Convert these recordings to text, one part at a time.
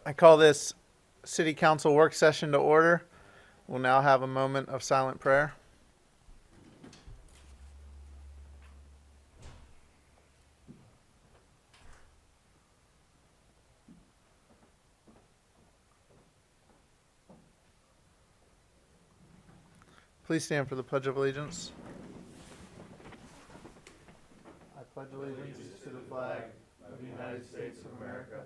I call this City Council work session to order. We'll now have a moment of silent prayer. Please stand for the Pledge of Allegiance. I pledge allegiance to the flag of the United States of America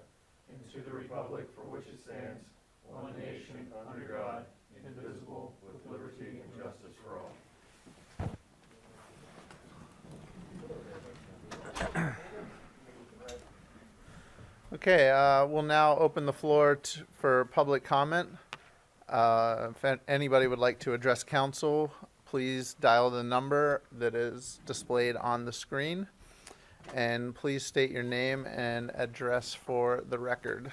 and to the republic for which it stands, one nation, under God, indivisible, with liberty and justice for all. Okay, we'll now open the floor for public comment. If anybody would like to address council, please dial the number that is displayed on the screen. And please state your name and address for the record.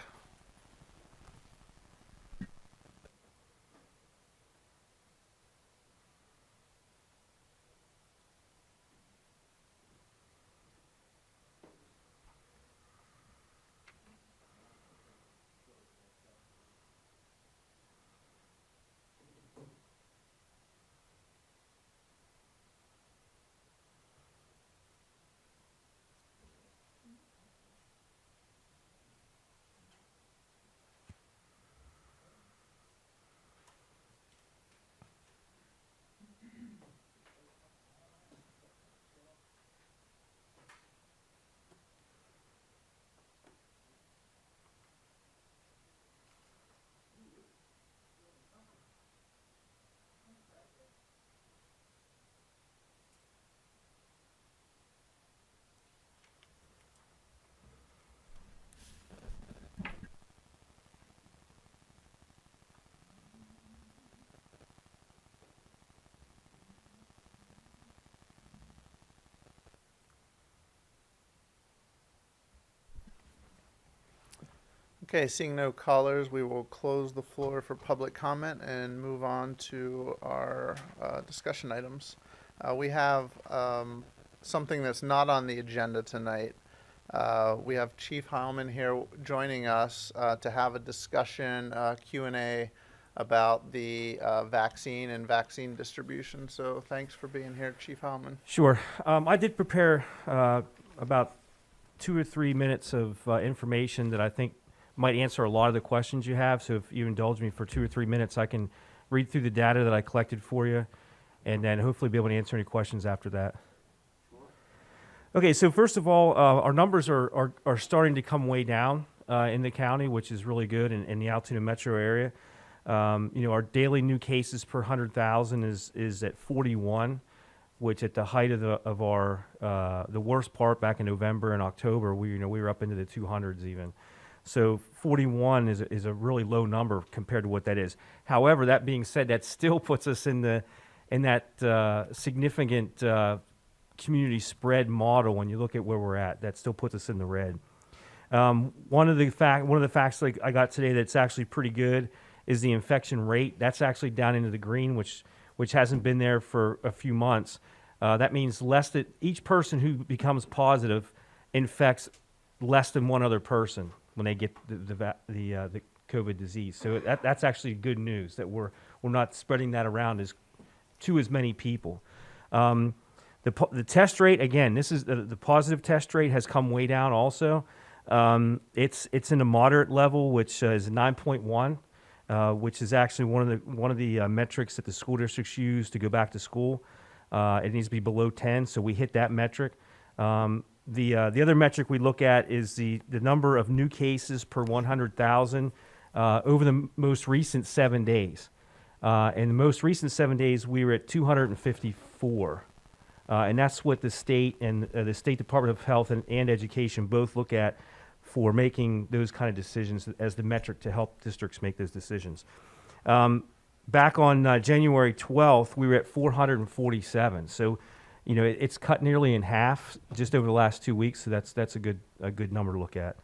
Okay, seeing no callers, we will close the floor for public comment and move on to our discussion items. We have something that's not on the agenda tonight. We have Chief Heilman here joining us to have a discussion, Q&A about the vaccine and vaccine distribution. So thanks for being here, Chief Heilman. Sure. I did prepare about 2 or 3 minutes of information that I think might answer a lot of the questions you have. So if you indulge me for 2 or 3 minutes, I can read through the data that I collected for you and then hopefully be able to answer any questions after that. Okay, so first of all, our numbers are starting to come way down in the county, which is really good in the Altoona metro area. Our daily new cases per 100,000 is at 41, which at the height of our the worst part back in November and October, we were up into the 200s even. So 41 is a really low number compared to what that is. However, that being said, that still puts us in that significant community spread model. When you look at where we're at, that still puts us in the red. One of the facts like I got today that's actually pretty good is the infection rate. That's actually down into the green, which hasn't been there for a few months. That means each person who becomes positive infects less than one other person when they get the COVID disease. So that's actually good news that we're not spreading that around to as many people. The test rate, again, this is the positive test rate has come way down also. It's in a moderate level, which is 9.1, which is actually one of the metrics that the school districts use to go back to school. It needs to be below 10, so we hit that metric. The other metric we look at is the number of new cases per 100,000 over the most recent 7 days. In the most recent 7 days, we were at 254. And that's what the state and the State Department of Health and Education both look at for making those kind of decisions as the metric to help districts make those decisions. Back on January 12th, we were at 447. So, it's cut nearly in half just over the last 2 weeks. So that's a good number to look at.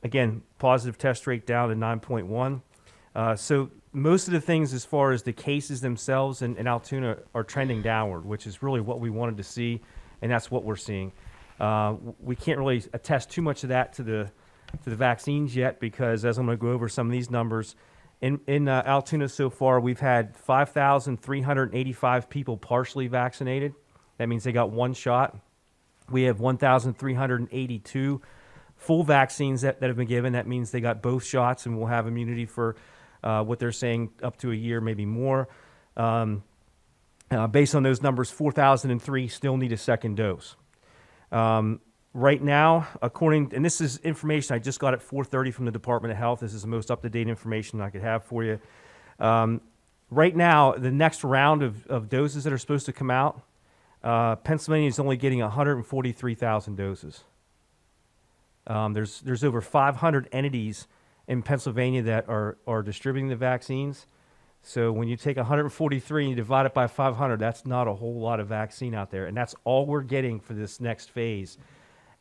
Again, positive test rate down to 9.1. So most of the things as far as the cases themselves in Altoona are trending downward, which is really what we wanted to see, and that's what we're seeing. We can't really attest too much of that to to the vaccines yet because, as I'm going to go over some of these numbers, in Altoona so far, we've had 5,385 people partially vaccinated. That means they got one shot. We have 1,382 full vaccines that have been given. That means they got both shots and will have immunity for what they're saying up to a year, maybe more. Based on those numbers, 4,003 still need a second dose. Right now, and this is information I just got at 4:30 from the Department of Health. This is the most up-to-date information I could have for you. Right now, the next round of doses that are supposed to come out, Pennsylvania is only getting 143,000 doses. There's over 500 entities in Pennsylvania that are distributing the vaccines. So when you take 143 and you divide it by 500, that's not a whole lot of vaccine out there. And that's all we're getting for this next phase.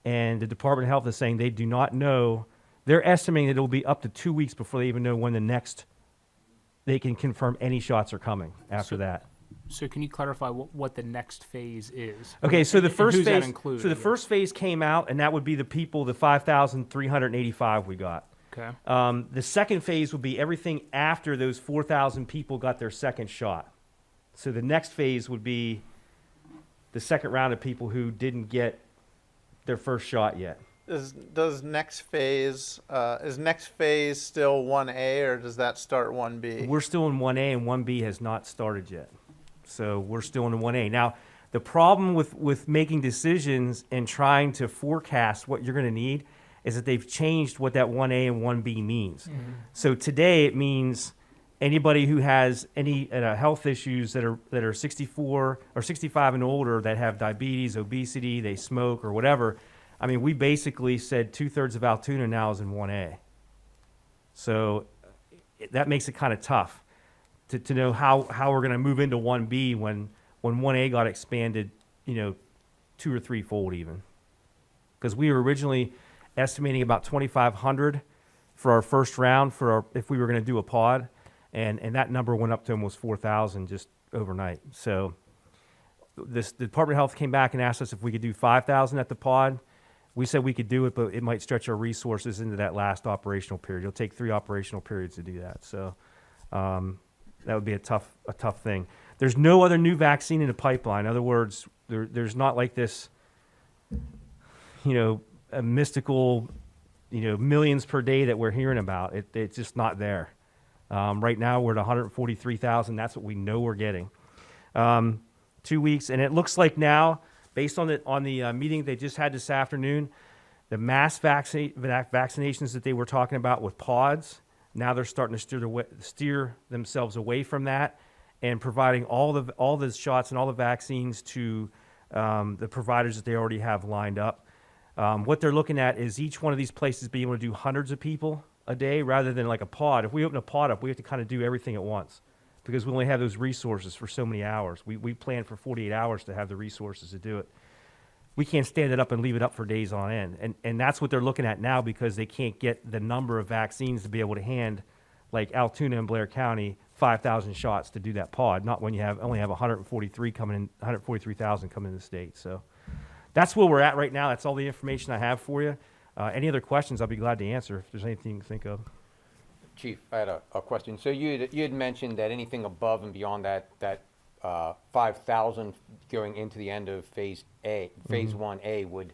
And the Department of Health is saying they do not know. They're estimating that it will be up to 2 weeks before they even know when they can confirm any shots are coming after that. So can you clarify what the next phase is? Okay, so the And first who's that phase, include, so the I guess? first phase came out, and that would be the people, the 5,385 we got. Okay. The second phase would be everything after those 4,000 people got their second shot. So the next phase would be the second round of people who didn't get their first shot yet. Is next phase still 1A, or does that start 1B? We're still in 1A, and 1B has not started yet. So we're still in 1A. Now, the problem with making decisions and trying to forecast what you're going to need is that they've changed what that 1A and 1B means. Mm-hmm. So today it means anybody who has any health issues that are 64 or 65 and older that have diabetes, obesity, they smoke or whatever. I mean, we basically said 2/3 of Altoona now is in 1A. So that makes it kind of tough to know how we're going to move into 1B when 1A got expanded, 2 or 3-fold even. Because we were originally estimating about 2,500 for our first round if we were going to do a pod, and that number went up to almost 4,000 just overnight. So the Department of Health came back and asked us if we could do 5,000 at the pod. We said we could do it, but it might stretch our resources into that last operational period. It'll take 3 operational periods to do that. So that would be a tough thing. There's no other new vaccine in the pipeline. In other words, there's not like this, a mystical, millions per day that we're hearing about. It's just not there. Right now we're at 143,000. That's what we know we're getting. 2 weeks, and it looks like now, based on the meeting they just had this afternoon, the mass vaccinations that they were talking about with pods, now they're starting to steer themselves away from that and providing all the shots and all the vaccines to the providers that they already have lined up. What they're looking at is each one of these places being able to do hundreds of people a day rather than like a pod. If we open a pod up, we have to kind of do everything at once because we only have those resources for so many hours. We plan for 48 hours to have the resources to do it. We can't stand it up and leave it up for days on end. And that's what they're looking at now because they can't get the number of vaccines to be able to hand, like Altoona and Blair County, 5,000 shots to do that pod, not when you only have 143,000 coming in the state. So that's where we're at right now. That's all the information I have for you. Any other questions, I'll be glad to answer if there's anything you can think of. Chief, I had a question. So you had mentioned that anything above and beyond that 5,000 going into the end of phase 1A would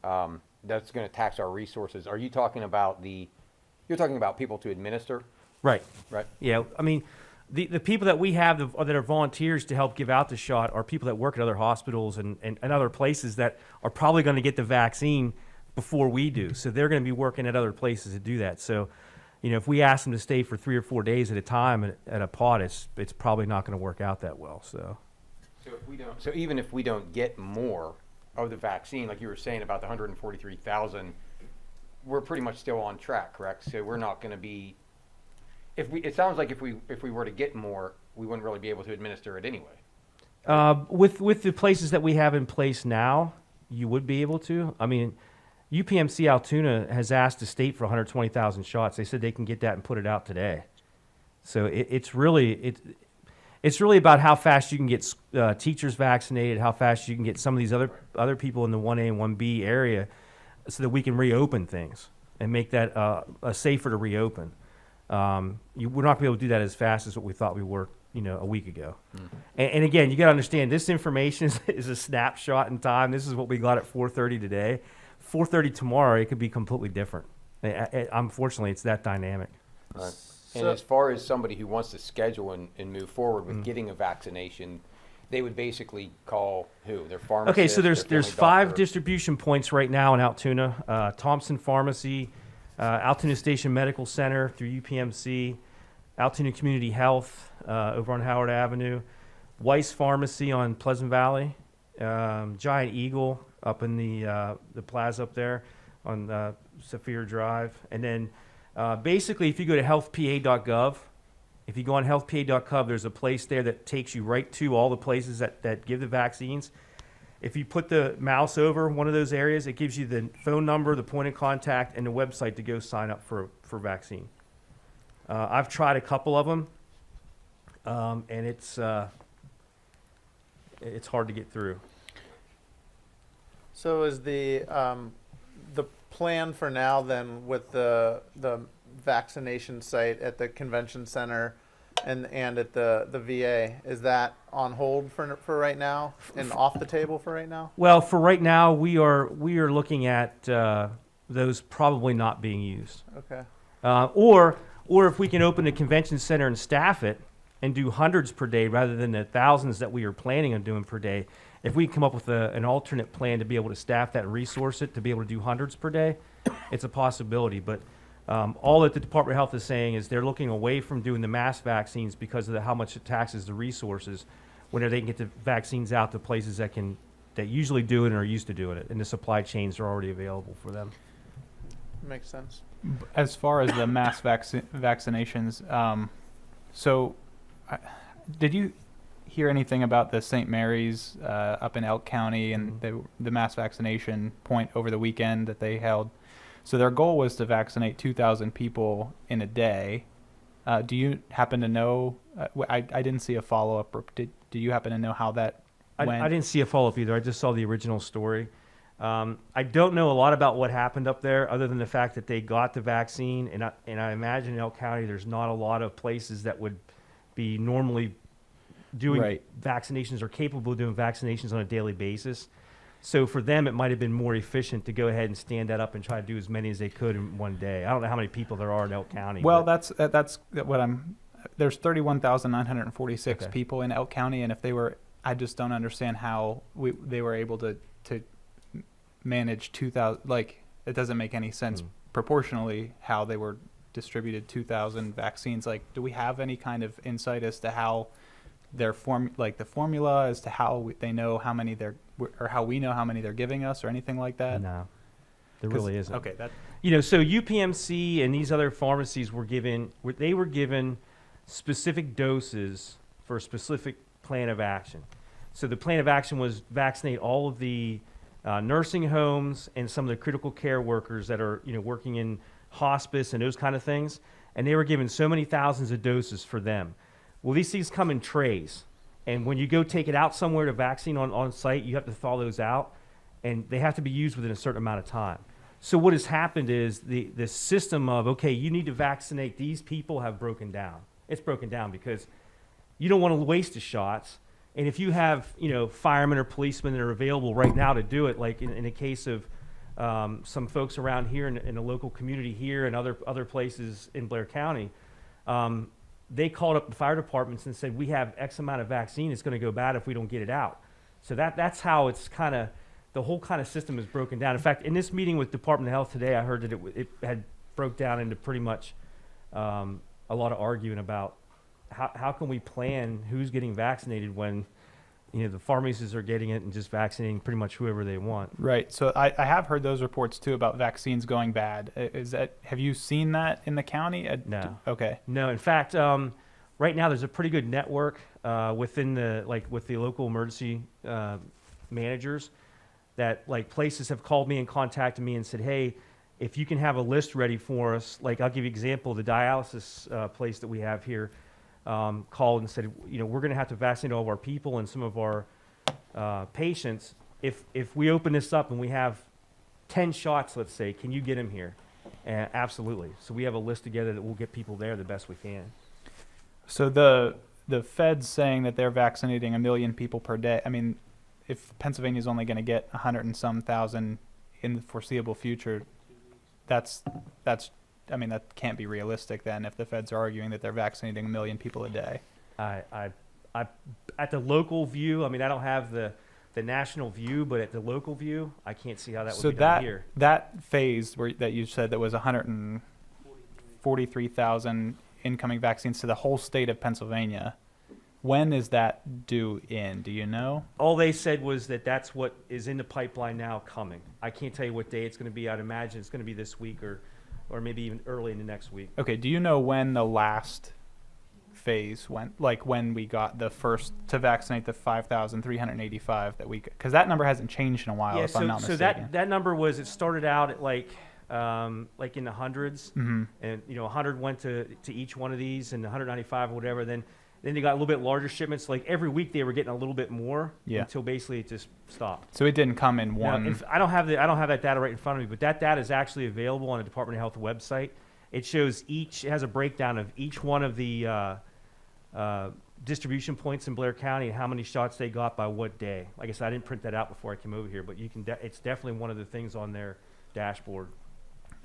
that's going to tax our resources. Are you talking about you're talking about people to administer? Right. Right. Yeah. I mean, the people that we have that are volunteers to help give out the shot are people that work at other hospitals and other places that are probably going to get the vaccine before we do. So they're going to be working at other places to do that. So, if we ask them to stay for 3 or 4 days at a time at a pod, it's probably not going to work out that well. So even if we don't get more of the vaccine, like you were saying about the 143,000, we're pretty much still on track, correct? So we're not going to be. It sounds like if we were to get more, we wouldn't really be able to administer it anyway. With the places that we have in place now, you would be able to. I mean, UPMC Altoona has asked the state for 120,000 shots. They said they can get that and put it out today. So it's really about how fast you can get teachers vaccinated, how fast you can get some of these other people in the 1A and 1B area, so that we can reopen things. and make that safer to reopen. We're not going to be able to do that as fast as what we thought we were, a week ago. And again, you got to understand, this information is a snapshot in time. This is what we got at 4:30 today. 4:30 tomorrow, it could be completely different. Unfortunately, it's that dynamic. Right. And So- as far as somebody who wants to schedule and move forward with getting a vaccination, they would basically call who? Their pharmacist? Okay, so their there's family 5 doctor? distribution points right now in Altoona. Thompson Pharmacy, Altoona Station Medical Center through UPMC, Altoona Community Health over on Howard Avenue, Weiss Pharmacy on Pleasant Valley, Giant Eagle up in the plaza up there on Saphir Drive, and then basically if you go to healthpa.gov, if you go on healthpa.gov, there's a place there that takes you right to all the places that give the vaccines. If you put the mouse over one of those areas, it gives you the phone number, the point of contact, and the website to go sign up for vaccine. I've tried a couple of them, and it's hard to get through. So is the plan for now then with the vaccination site at the convention center and at the VA, is that on hold for right now and off the table for right now? Well, for right now, we are looking at those probably not being used. Okay. Or if we can open a convention center and staff it and do hundreds per day rather than the thousands that we are planning on doing per day, if we come up with an alternate plan to be able to staff that and resource it to be able to do hundreds per day, it's a possibility. But all that the Department of Health is saying is they're looking away from doing the mass vaccines because of how much it taxes the resources when they can get the vaccines out to places that usually do it and are used to doing it, and the supply chains are already available for them. Makes sense. As far as the mass vaccinations, did you hear anything about the St. Mary's up in Elk County and the mass vaccination point over the weekend that they held? So their goal was to vaccinate 2,000 people in a day. Do you happen to know? I didn't see a follow-up. Do you happen to know how that went? I didn't see a follow-up either. I just saw the original story. I don't know a lot about what happened up there other than the fact that they got the vaccine. And I imagine in Elk County there's not a lot of places that would be normally doing vaccinations or capable of doing vaccinations on a daily basis. So for them, it might have been more efficient to go ahead and stand that up and try to do as many as they could in one day. I don't know how many people there are in Elk County. Well, but that's what there's 31,946 Okay. people in Elk County, and I just don't understand how they were able to manage 2,000. Like, it doesn't make any sense proportionally how they were distributed 2,000 vaccines. Like, do we have any kind of insight as to how their the formula as to how they know how many or how we know how many they're giving us or anything like that? no, there really isn't. Okay, So UPMC and these other pharmacies were given specific doses for a specific plan of action. So the plan of action was vaccinate all of the nursing homes and some of the critical care workers that are working in hospice and those kind of things. And they were given so many thousands of doses for them. Well, these things come in trays. And when you go take it out somewhere to vaccine on site, you have to thaw those out. And they have to be used within a certain amount of time. So what has happened is the system of, okay, you need to vaccinate these people have broken down. It's broken down because you don't want to waste the shots. And if you have, firemen or policemen that are available right now to do it, like in a case of some folks around here in the local community here and other places in Blair County, they called up the fire departments and said, we have X amount of vaccine. It's going to go bad if we don't get it out. So that's how it's kind of, the whole kind of system is broken down. In fact, in this meeting with Department of Health today, I heard that it had broke down into pretty much a lot of arguing about how can we plan who's getting vaccinated when the pharmacies are getting it and just vaccinating pretty much whoever they want. right. So I have heard those reports too about vaccines going bad. Have you seen that in the county? No. Okay. No, in fact, right now there's a pretty good network within with the local emergency managers that places have called me and contacted me and said, hey, if you can have a list ready for us, I'll give you an example, the dialysis place that we have here called and said, we're going to have to vaccinate all of our people and some of our patients. If we open this up and we have 10 shots, let's say, can you get them here? Absolutely. So we have a list together that we'll get people there the best we can. So the Fed's saying that they're vaccinating 1 million people per day. I mean, if Pennsylvania's only going to get 100 and some thousand in the foreseeable future, that's I mean, that can't be realistic then if the Feds are arguing that they're vaccinating 1 million people a day. I at the local view, I mean, I don't have the national view, but at the local view, I can't see how that would So be done here. that phase that you said that was 143,000 incoming vaccines to the whole state of Pennsylvania, when is that due in? Do you know? All they said was that that's what is in the pipeline now coming. I can't tell you what day it's going to be. I'd imagine it's going to be this week or maybe even early in the next week. Okay, do you know when the last phase went, like when we got the first to vaccinate the 5,385 that we, because that number hasn't changed in a while, Yeah, if I'm not so mistaken. that number was, it started out at like in the hundreds, Mm-hmm. and 100 went to each one of these, and 195 or whatever. Then they got a little bit larger shipments. Like every week they were getting a little bit more, Yeah. until basically it just stopped. So it didn't come in Now, one. I don't have that data right in front of me, but that data is actually available on the Department of Health website. It shows it has a breakdown of each one of the distribution points in Blair County and how many shots they got by what day. Like I said, I didn't print that out before I came over here, but you can. It's definitely one of the things on their dashboard.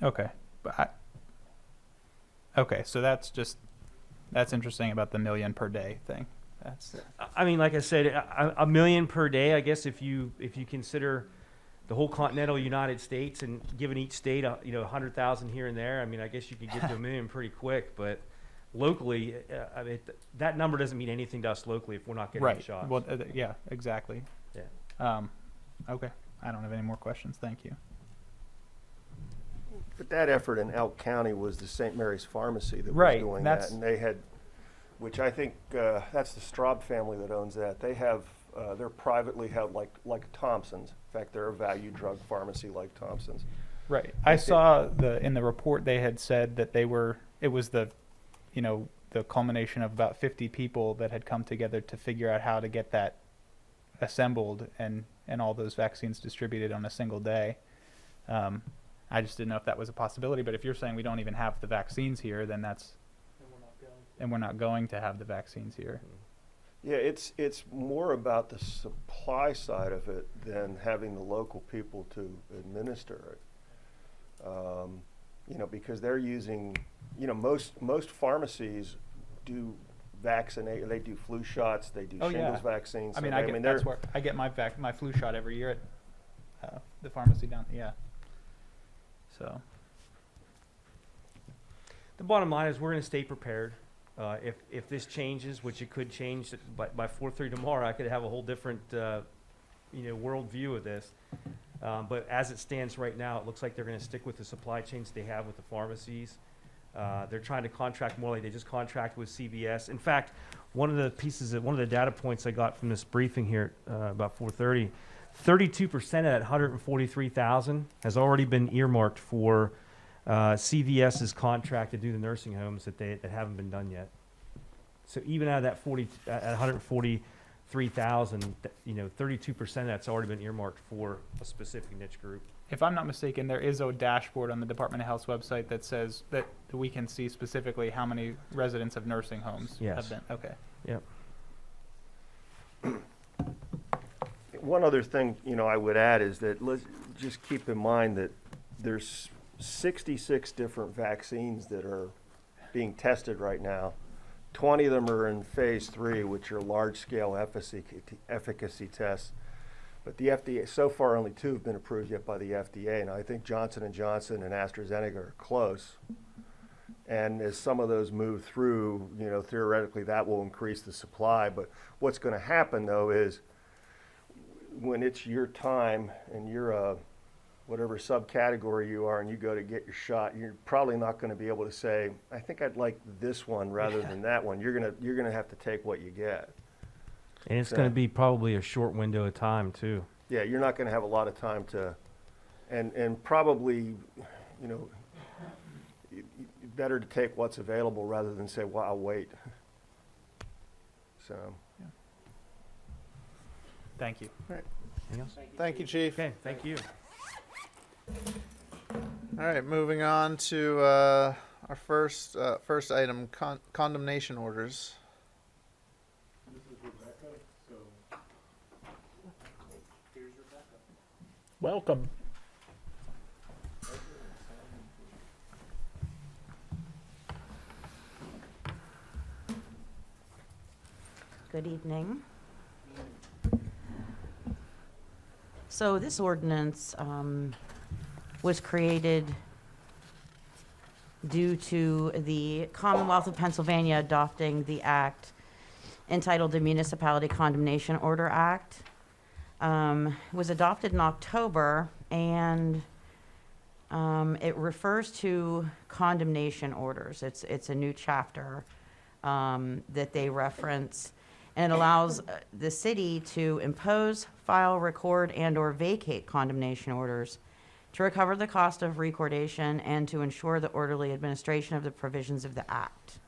Okay, okay, so that's interesting about the million per day thing. That's I mean, like I said, a million per day. I guess if you consider the whole continental United States and giving each state 100,000 here and there, I mean, I guess you could get to a million pretty quick. But locally, I mean, that number doesn't mean anything to us locally if we're not getting right. shots. Well, yeah, exactly. Yeah. Okay, I don't have any more questions. Thank you. But that effort in Elk County was the St. Mary's Pharmacy that was Right, doing that's- that. And they had, which I think, that's the Straub family that owns that. They have, they're privately held like Thompson's. In fact, they're a value drug pharmacy like Thompson's. Right. I saw in the report they had said that it was the culmination of about 50 people that had come together to figure out how to get that assembled and all those vaccines distributed on a single day. I just didn't know if that was a possibility, but if you're saying we don't even have the vaccines here, then and we're not going to have the vaccines here. Yeah, it's more about the supply side of it than having the local people to administer it. Because they're using, most pharmacies do vaccinate. They do flu shots. They do shingles vaccines. I mean, so that's where I get my flu shot every year at the pharmacy down. Yeah. So. The bottom line is we're going to stay prepared. If this changes, which it could change by 4:30 tomorrow, I could have a whole different world view of this. But as it stands right now, it looks like they're going to stick with the supply chains they have with the pharmacies. They're trying to contract more like they just contract with CVS. In fact, one of the data points I got from this briefing here about 4:30, 32% of that 143,000 has already been earmarked for CVS's contract to do the nursing homes that haven't been done yet. So even out of that 143,000, 32% of that's already been earmarked for a specific niche group. If I'm not mistaken, there is a dashboard on the Department of Health's website that says that we can see specifically how many residents of nursing homes Yes. have been. Okay. Yep. One other thing, I would add is that let's just keep in mind that there's 66 different vaccines that are being tested right now. 20 of them are in phase 3, which are large-scale efficacy tests. But the FDA, so far only 2 have been approved yet by the FDA, and I think Johnson & Johnson and AstraZeneca are close. And as some of those move through, theoretically that will increase the supply. But what's going to happen, though, is when it's your time and you're a whatever subcategory you are and you go to get your shot, you're probably not going to be able to say, I think I'd like this one rather than that one. You're going to have to take what you get. And it's going to be probably a short window of time too. Yeah, you're not going to have a lot of time to, and probably, better to take what's available rather than say, well, I'll wait. So. Thank you. Anything else? Thank you, Chief. Okay, thank you. All right, moving on to our first item, condemnation orders. Welcome. Good evening. So this ordinance was created due to the Commonwealth of Pennsylvania adopting the act entitled the Municipality Condemnation Order Act. It was adopted in October, and it refers to condemnation orders. It's a new chapter that they reference, and it allows the city to impose, file, record, and/or vacate condemnation orders to recover the cost of recordation and to ensure the orderly administration of the provisions of the act.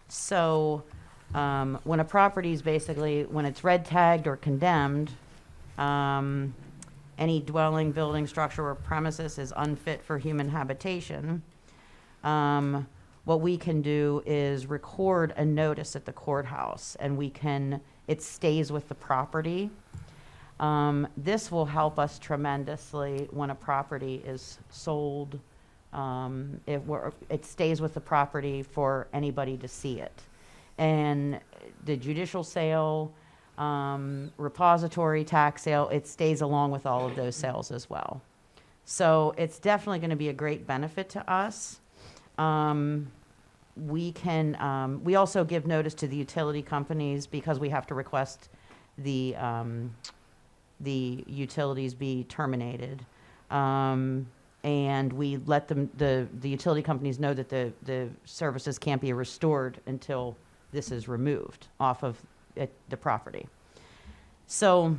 So when a property is basically, when it's red tagged or condemned, any dwelling, building, structure, or premises is unfit for human habitation, what we can do is record a notice at the courthouse, and it stays with the property. This will help us tremendously when a property is sold. It stays with the property for anybody to see it. And the judicial sale, repository, tax sale, it stays along with all of those sales as well. So it's definitely going to be a great benefit to us. We also give notice to the utility companies because we have to request the utilities be terminated. And we let the utility companies know that the services can't be restored until this is removed off of the property. So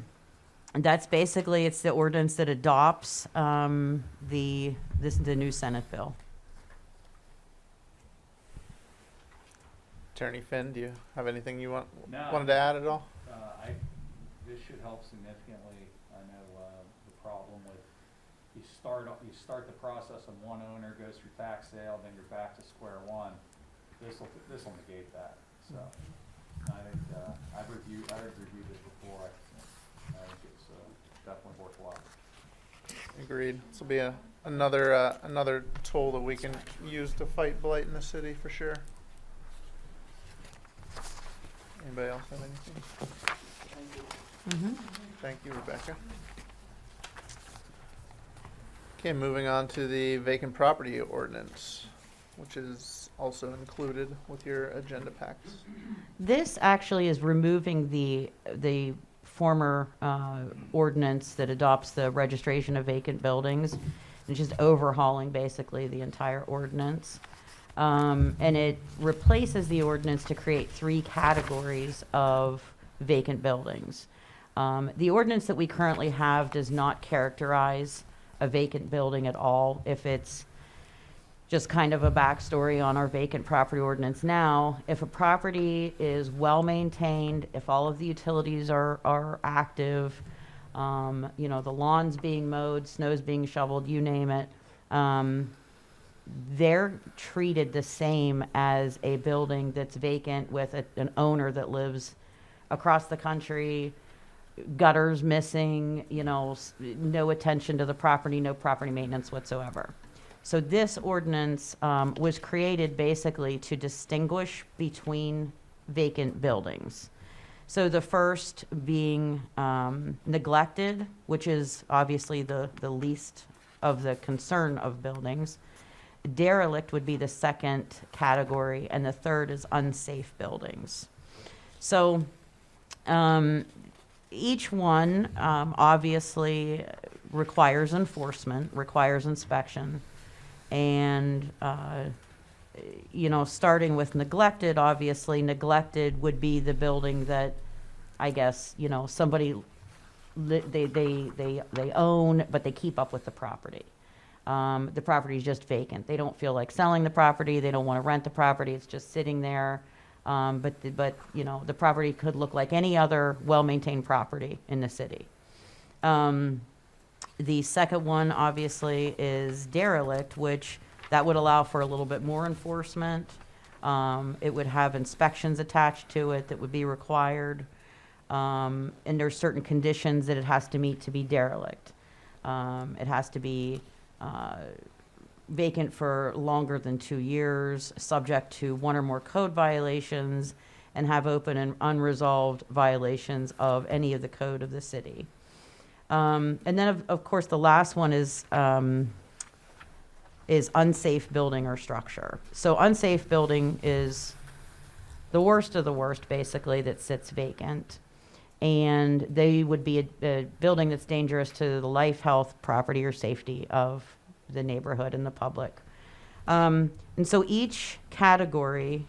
that's basically, it's the ordinance that adopts the new Senate bill. Attorney Finn, do you have anything you No. wanted to add at all? This should help significantly. I know the problem with you start the process of one owner, goes through tax sale, then you're back to square one. This will negate that. So I think I've reviewed this before. I think it's definitely worthwhile. Agreed. This will be another tool that we can use to fight blight in the city for sure. Anybody else have anything? Thank you, Rebecca. Okay, moving on to the vacant property ordinance, which is also included with your agenda packs. This actually is removing the former ordinance that adopts the registration of vacant buildings, and just overhauling basically the entire ordinance. And it replaces the ordinance to create 3 categories of vacant buildings. The ordinance that we currently have does not characterize a vacant building at all. If it's just kind of a backstory on our vacant property ordinance now, if a property is well maintained, if all of the utilities are active, the lawn's being mowed, snow's being shoveled, you name it, they're treated the same as a building that's vacant with an owner that lives across the country, gutters missing, no attention to the property, no property maintenance whatsoever. So this ordinance was created basically to distinguish between vacant buildings. So the first being neglected, which is obviously the least of the concern of buildings. Derelict would be the second category, and the third is unsafe buildings. So each one obviously requires enforcement, requires inspection, and starting with neglected, obviously neglected would be the building that I guess somebody they own, but they keep up with the property. The property is just vacant. They don't feel like selling the property. They don't want to rent the property. It's just sitting there. But the property could look like any other well-maintained property in the city. The second one, obviously, is derelict, which that would allow for a little bit more enforcement. It would have inspections attached to it that would be required. And there's certain conditions that it has to meet to be derelict. It has to be vacant for longer than 2 years, subject to one or more code violations, and have open and unresolved violations of any of the code of the city. And then, of course, the last one is unsafe building or structure. So unsafe building is the worst of the worst, basically, that sits vacant. And they would be a building that's dangerous to the life, health, property, or safety of the neighborhood and the public. And so each category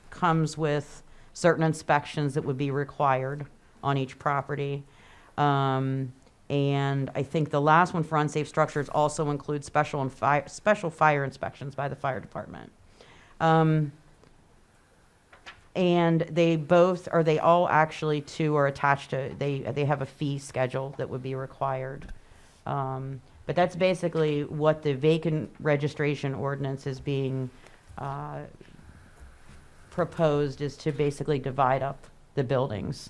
comes with certain inspections that would be required on each property. And I think the last one for unsafe structures also includes special fire inspections by the fire department. And they all actually too are attached to, they have a fee schedule that would be required. But that's basically what the vacant registration ordinance is being proposed, is to basically divide up the buildings,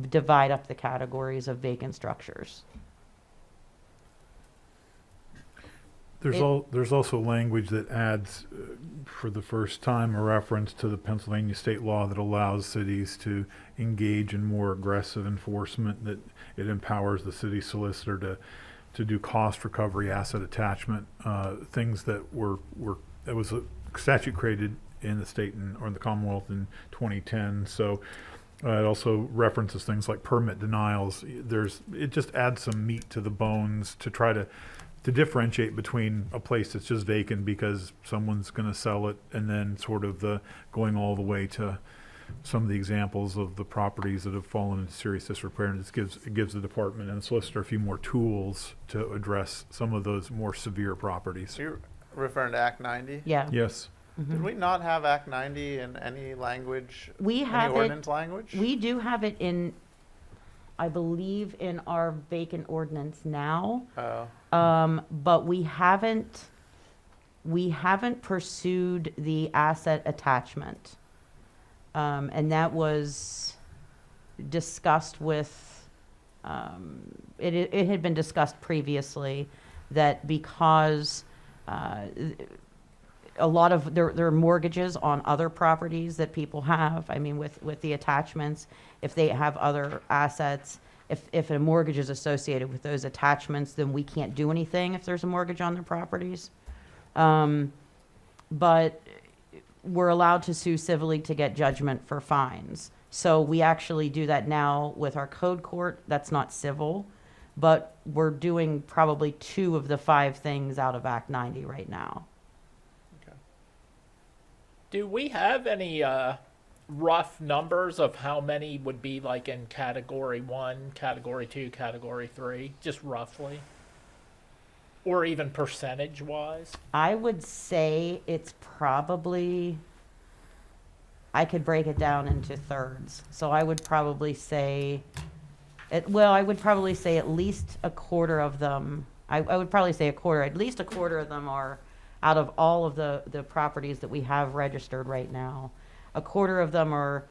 divide up the categories of vacant structures. There's also language that adds, for the first time, a reference to the Pennsylvania state law that allows cities to engage in more aggressive enforcement, that it empowers the city solicitor to do cost recovery, asset attachment, things that that was a statute created in the state or in the Commonwealth in 2010. So it also references things like permit denials. It just adds some meat to the bones to try to differentiate between a place that's just vacant because someone's going to sell it, and then sort of going all the way to some of the examples of the properties that have fallen into serious disrepair. And it gives the department and the solicitor a few more tools to address some of those more severe properties. You're referring to Act 90? Yeah. Yes. Did we not have Act 90 in any language? We have any ordinance language? We do have it in, I believe, in our vacant ordinance now. Oh. But we haven't pursued the asset attachment. And that was discussed with, it had been discussed previously that because a lot of, there are mortgages on other properties that people have. I mean, with the attachments, if they have other assets, if a mortgage is associated with those attachments, then we can't do anything if there's a mortgage on their properties. But we're allowed to sue civilly to get judgment for fines. So we actually do that now with our code court. That's not civil, but we're doing probably 2 of the 5 things out of Act 90 right now. Do we have any rough numbers of how many would be like in category 1, category 2, category 3, just roughly? Or even percentage wise? I would say it's probably, I could break it down into thirds. So I would probably say, I would probably say at least a quarter of them, I would probably say at least a quarter of them are out of all of the properties that we have registered right now. A quarter of them are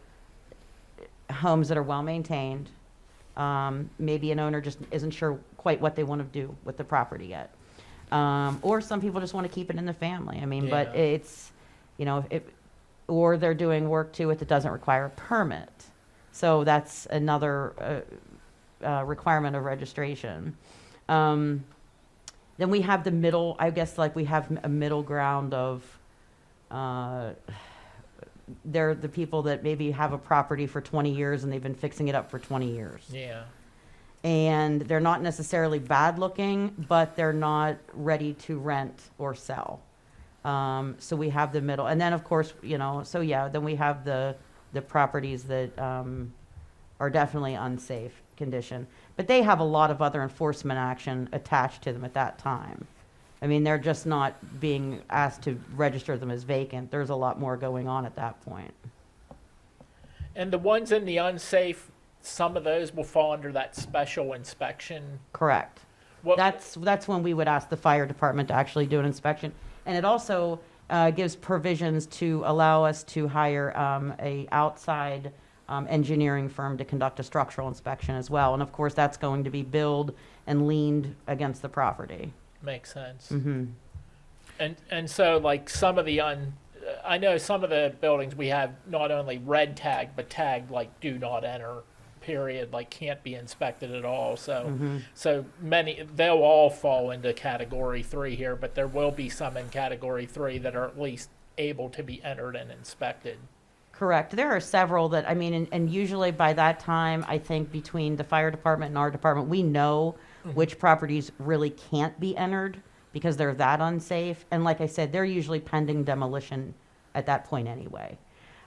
homes that are well maintained. Maybe an owner just isn't sure quite what they want to do with the property yet. Or some people just want to keep it in the family. I mean, but it's, or they're doing work to it that doesn't require a permit. So that's another requirement of registration. Then we have the middle, I guess, like we have a middle ground of, they're the people that maybe have a property for 20 years and they've been fixing it up for 20 years. Yeah. And they're not necessarily bad looking, but they're not ready to rent or sell. So we have the middle. And then, of course, then we have the properties that are definitely unsafe condition. But they have a lot of other enforcement action attached to them at that time. I mean, they're just not being asked to register them as vacant. There's a lot more going on at that point. And the ones in the unsafe, some of those will fall under that special inspection. Correct. What- That's when we would ask the fire department to actually do an inspection. And it also gives provisions to allow us to hire a outside engineering firm to conduct a structural inspection as well. And of course, that's going to be billed and leaned against the property. Makes sense. Mm-hmm. And so like some of the I know some of the buildings we have not only red tagged, but tagged like do not enter, period, like can't be inspected at all. So, so many, they'll all fall into category 3 here, but there will be some in category 3 that are at least able to be entered and inspected. Correct. There are several that, I mean, and usually by that time, I think between the fire department and our department, we know which properties really can't be entered because they're that unsafe. And like I said, they're usually pending demolition at that point anyway.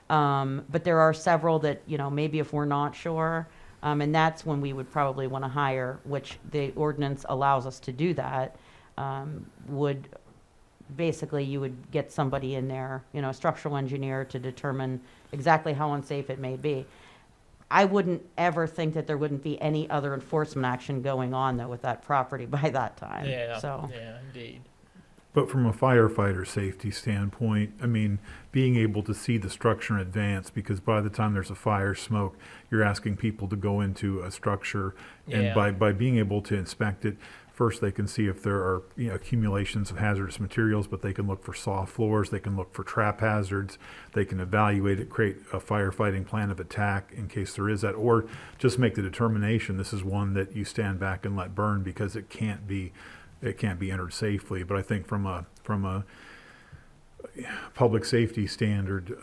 But there are several that, you know, maybe if we're not sure, and that's when we would probably want to hire, which the ordinance allows us to do that, would basically you would get somebody in there, you know, a structural engineer to determine exactly how unsafe it may be. I wouldn't ever think that there wouldn't be any other enforcement action going on though with that property by that time. Yeah, So, yeah, indeed. But from a firefighter safety standpoint, I mean, being able to see the structure in advance, because by the time there's a fire smoke, you're asking people to go into a structure. And Yeah. by being able to inspect it, first they can see if there are, you know, accumulations of hazardous materials, but they can look for soft floors, they can look for trap hazards, they can evaluate it, create a firefighting plan of attack in case there is that, or just make the determination, this is one that you stand back and let burn because it can't be entered safely. But I think from a public safety standard,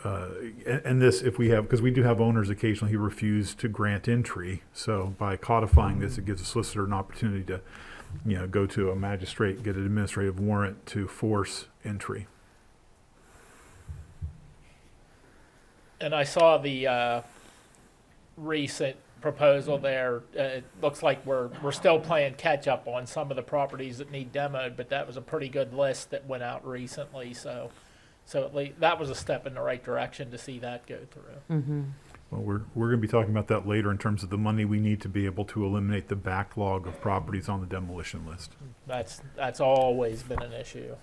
and this, if we have, because we do have owners occasionally who refuse to grant entry. So by codifying this, it gives a solicitor an opportunity to, you know, go to a magistrate, get an administrative warrant to force entry. And I saw the recent proposal there. It looks like we're still playing catch up on some of the properties that need demoed, but that was a pretty good list that went out recently. So at least that was a step in the right direction to see that go through. Well, we're going to be talking about that later in terms of the money we need to be able to eliminate the backlog of properties on the demolition list. That's always been an issue.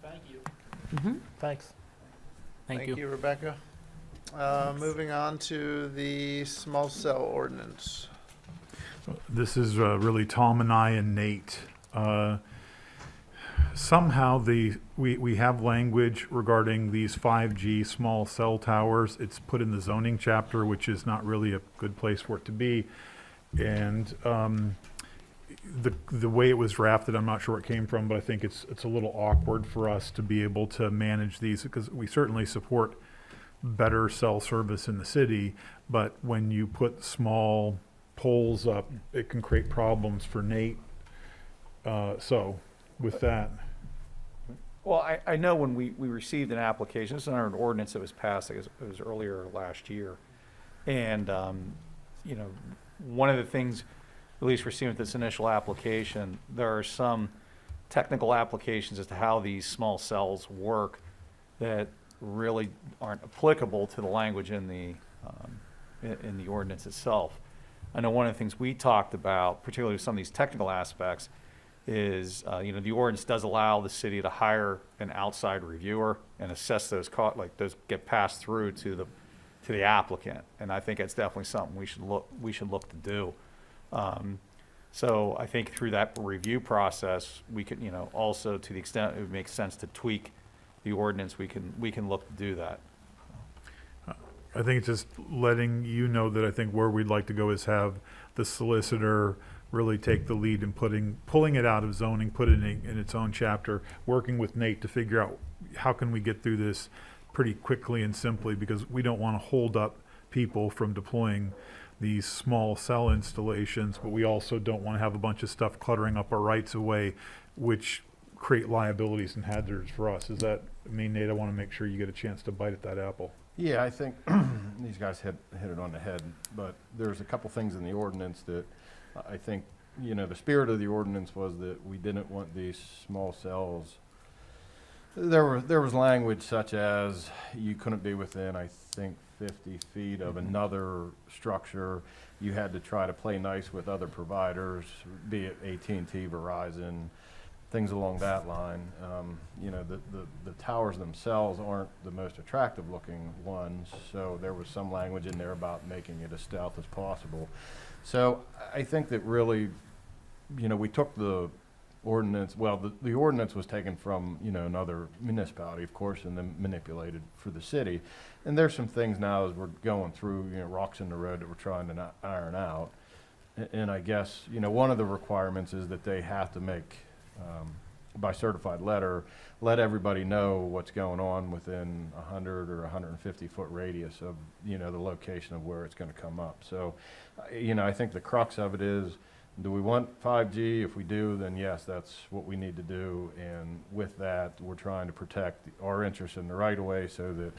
Thank you. Thanks. Thank you. Rebecca. Moving on to the small cell ordinance. This is really Tom and I and Nate. Somehow we have language regarding these 5G small cell towers. It's put in the zoning chapter, which is not really a good place for it to be. And the way it was drafted, I'm not sure where it came from, but I think it's a little awkward for us to be able to manage these, because we certainly support better cell service in the city, but when you put small poles up, it can create problems for Nate. So with that, Well, I know when we received an application, this is under an ordinance that was passed, I guess it was earlier last year. And, you know, one of the things, at least we're seeing with this initial application, there are some technical applications as to how these small cells work that really aren't applicable to the language in the ordinance itself. I know one of the things we talked about, particularly with some of these technical aspects, is, you know, the ordinance does allow the city to hire an outside reviewer and assess those costs, like those get passed through to the applicant. And I think that's definitely something we should look to do. So I think through that review process, we could, you know, also to the extent it would make sense to tweak the ordinance, we can look to do that. I think it's just letting you know that I think where we'd like to go is have the solicitor really take the lead in pulling it out of zoning, put it in its own chapter, working with Nate to figure out how can we get through this pretty quickly and simply, because we don't want to hold up people from deploying these small cell installations, but we also don't want to have a bunch of stuff cluttering up our rights of way, which create liabilities and hazards for us. I mean, Nate, I want to make sure you get a chance to bite at that apple. Yeah, I think these guys hit it on the head, but there's a couple things in the ordinance that I think, you know, the spirit of the ordinance was that we didn't want these small cells. There was language such as you couldn't be within, I think, 50 feet of another structure. You had to try to play nice with other providers, be it AT&T, Verizon, things along that line. You know, the towers themselves aren't the most attractive looking ones, so there was some language in there about making it as stealth as possible. So I think that really, you know, we took the ordinance, well, the ordinance was taken from, you know, another municipality, of course, and then manipulated for the city. And there's some things now as we're going through, you know, rocks in the road that we're trying to iron out. And I guess, you know, one of the requirements is that they have to make, by certified letter, let everybody know what's going on within 100 or 150 foot radius of, you know, the location of where it's going to come up. So, you know, I think the crux of it is, do we want 5G? If we do, then yes, that's what we need to do. And with that, we're trying to protect our interests in the right of way so that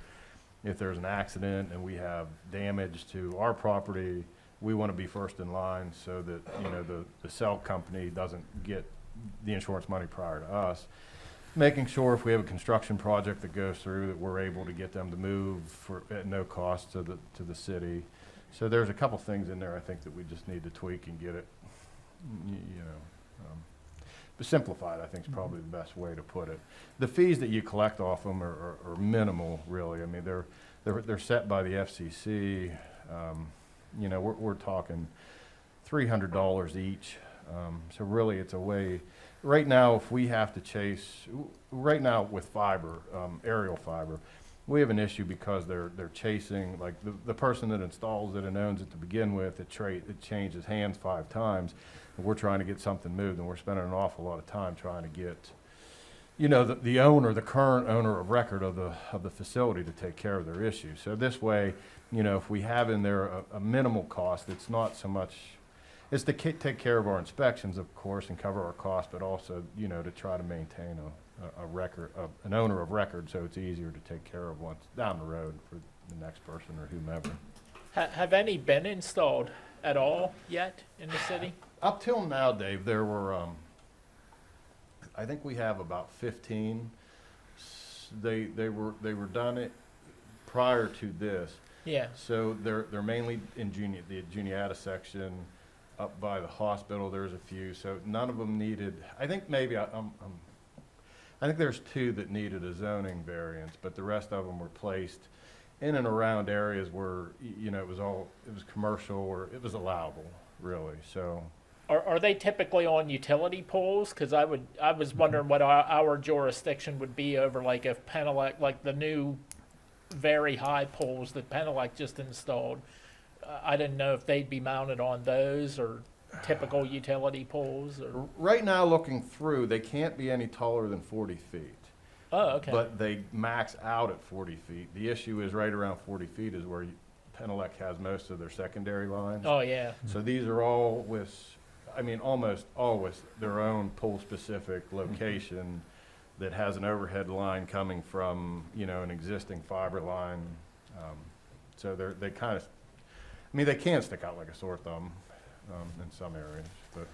if there's an accident and we have damage to our property, we want to be first in line so that, you know, the cell company doesn't get the insurance money prior to us. Making sure if we have a construction project that goes through that we're able to get them to move at no cost to the city. So there's a couple things in there I think that we just need to tweak and get it, you know, but simplified, I think is probably the best way to put it. The fees that you collect off them are minimal, really. I mean, they're set by the FCC. You know, we're talking $300 each. So really, it's a way. Right now, if we have to chase, right now with fiber, aerial fiber, we have an issue because they're chasing, like the person that installs it and owns it to begin with, it changes hands 5 times. And we're trying to get something moved, and we're spending an awful lot of time trying to get, you know, the owner, the current owner of record of the facility to take care of their issue. So this way, you know, if we have in there a minimal cost, it's not so much, it's to take care of our inspections, of course, and cover our costs, but also, you know, to try to maintain a record, an owner of record, so it's easier to take care of once down the road for the next person or whomever. Have any been installed at all yet in the city? Up till now, Dave, there were, I think we have about 15. They were done it prior to this. Yeah. So they're mainly in the Juniata section. Up by the hospital, there's a few. So none of them needed. I think maybe I think there's 2 that needed a zoning variance, but the rest of them were placed in and around areas where, you know, it was commercial or it was allowable, really. So. Are they typically on utility poles? Because I was wondering what our jurisdiction would be over, like if Penelec, like the new very high poles that Penelec just installed. I didn't know if they'd be mounted on those or typical utility poles. Or... Right now, looking through, they can't be any taller than 40 feet. Oh, okay. But they max out at 40 feet. The issue is right around 40 feet is where Penelec has most of their secondary lines. Oh, yeah. So these are all almost always their own pole-specific location that has an overhead line coming from, you know, an existing fiber line. So they kind of, they can stick out like a sore thumb in some areas, but.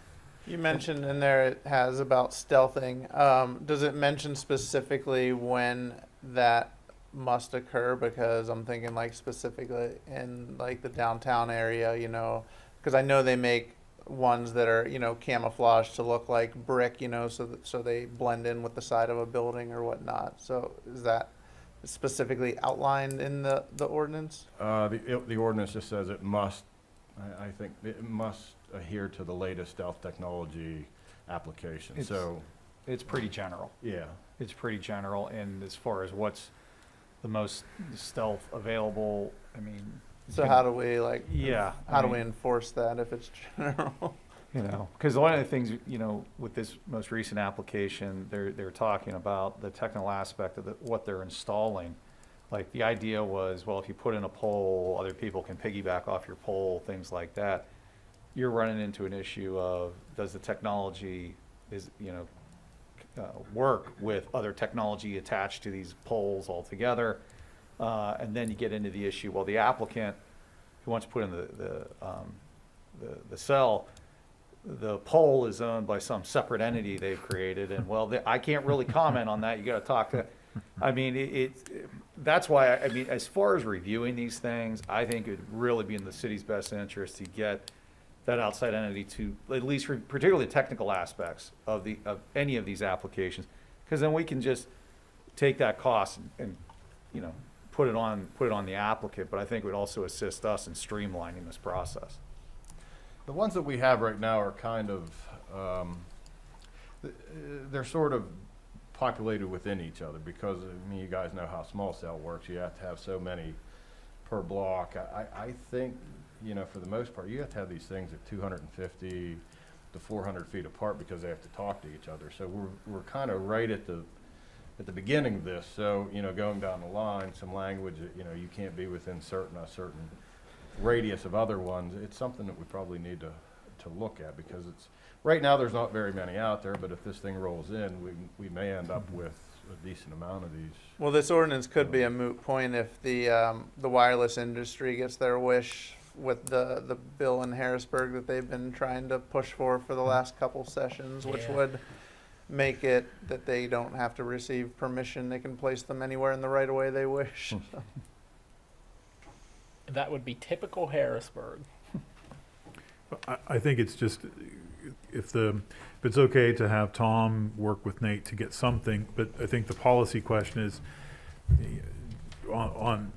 You mentioned in there it has about stealthing. Does it mention specifically when that must occur? Because I'm thinking like specifically in like the downtown area, you know, because I know they make ones that are, you know, camouflaged to look like brick, you know, so they blend in with the side of a building or whatnot. So is that specifically outlined in the ordinance? The ordinance just says it must, I think it must adhere to the latest stealth technology application. It's pretty general. Yeah. It's pretty general, and as far as what's the most stealth available, So how do we how do we mean, enforce that if it's general? You know, because one of the things, you know, with this most recent application, they're talking about the technical aspect of what they're installing. Like the idea was, well, if you put in a pole, other people can piggyback off your pole, things like that. You're running into an issue of, does the technology work with other technology attached to these poles altogether? And then you get into the issue, well, the applicant who wants to put in the cell, the pole is owned by some separate entity they've created, and I can't really comment on that. You got to talk to. that's why, I mean, as far as reviewing these things, I think it'd really be in the city's best interest to get that outside entity to at least, particularly the technical aspects of any of these applications. Because then we can just take that cost and, you know, put it on the applicant, but I think it would also assist us in streamlining this process. The ones that we have right now are kind of, they're sort of populated within each other because, I mean, you guys know how small cell works. You have to have so many per block. I think, you know, for the most part, you have to have these things at 250 to 400 feet apart because they have to talk to each other. So we're kind of right at the beginning of this. So, you know, going down the line, some language that, you know, you can't be within a certain radius of other ones. It's something that we probably need to look at because it's, right now there's not very many out there, but if this thing rolls in, we may end up with a decent amount of these. Well, this ordinance could be a moot point if the wireless industry gets their wish with the bill in Harrisburg that they've been trying to push for the last couple sessions, which Yeah. would make it that they don't have to receive permission. They can place them anywhere in the right of way they wish. That would be typical Harrisburg. I think it's just, if it's okay to have Tom work with Nate to get something, but I think the policy question is, on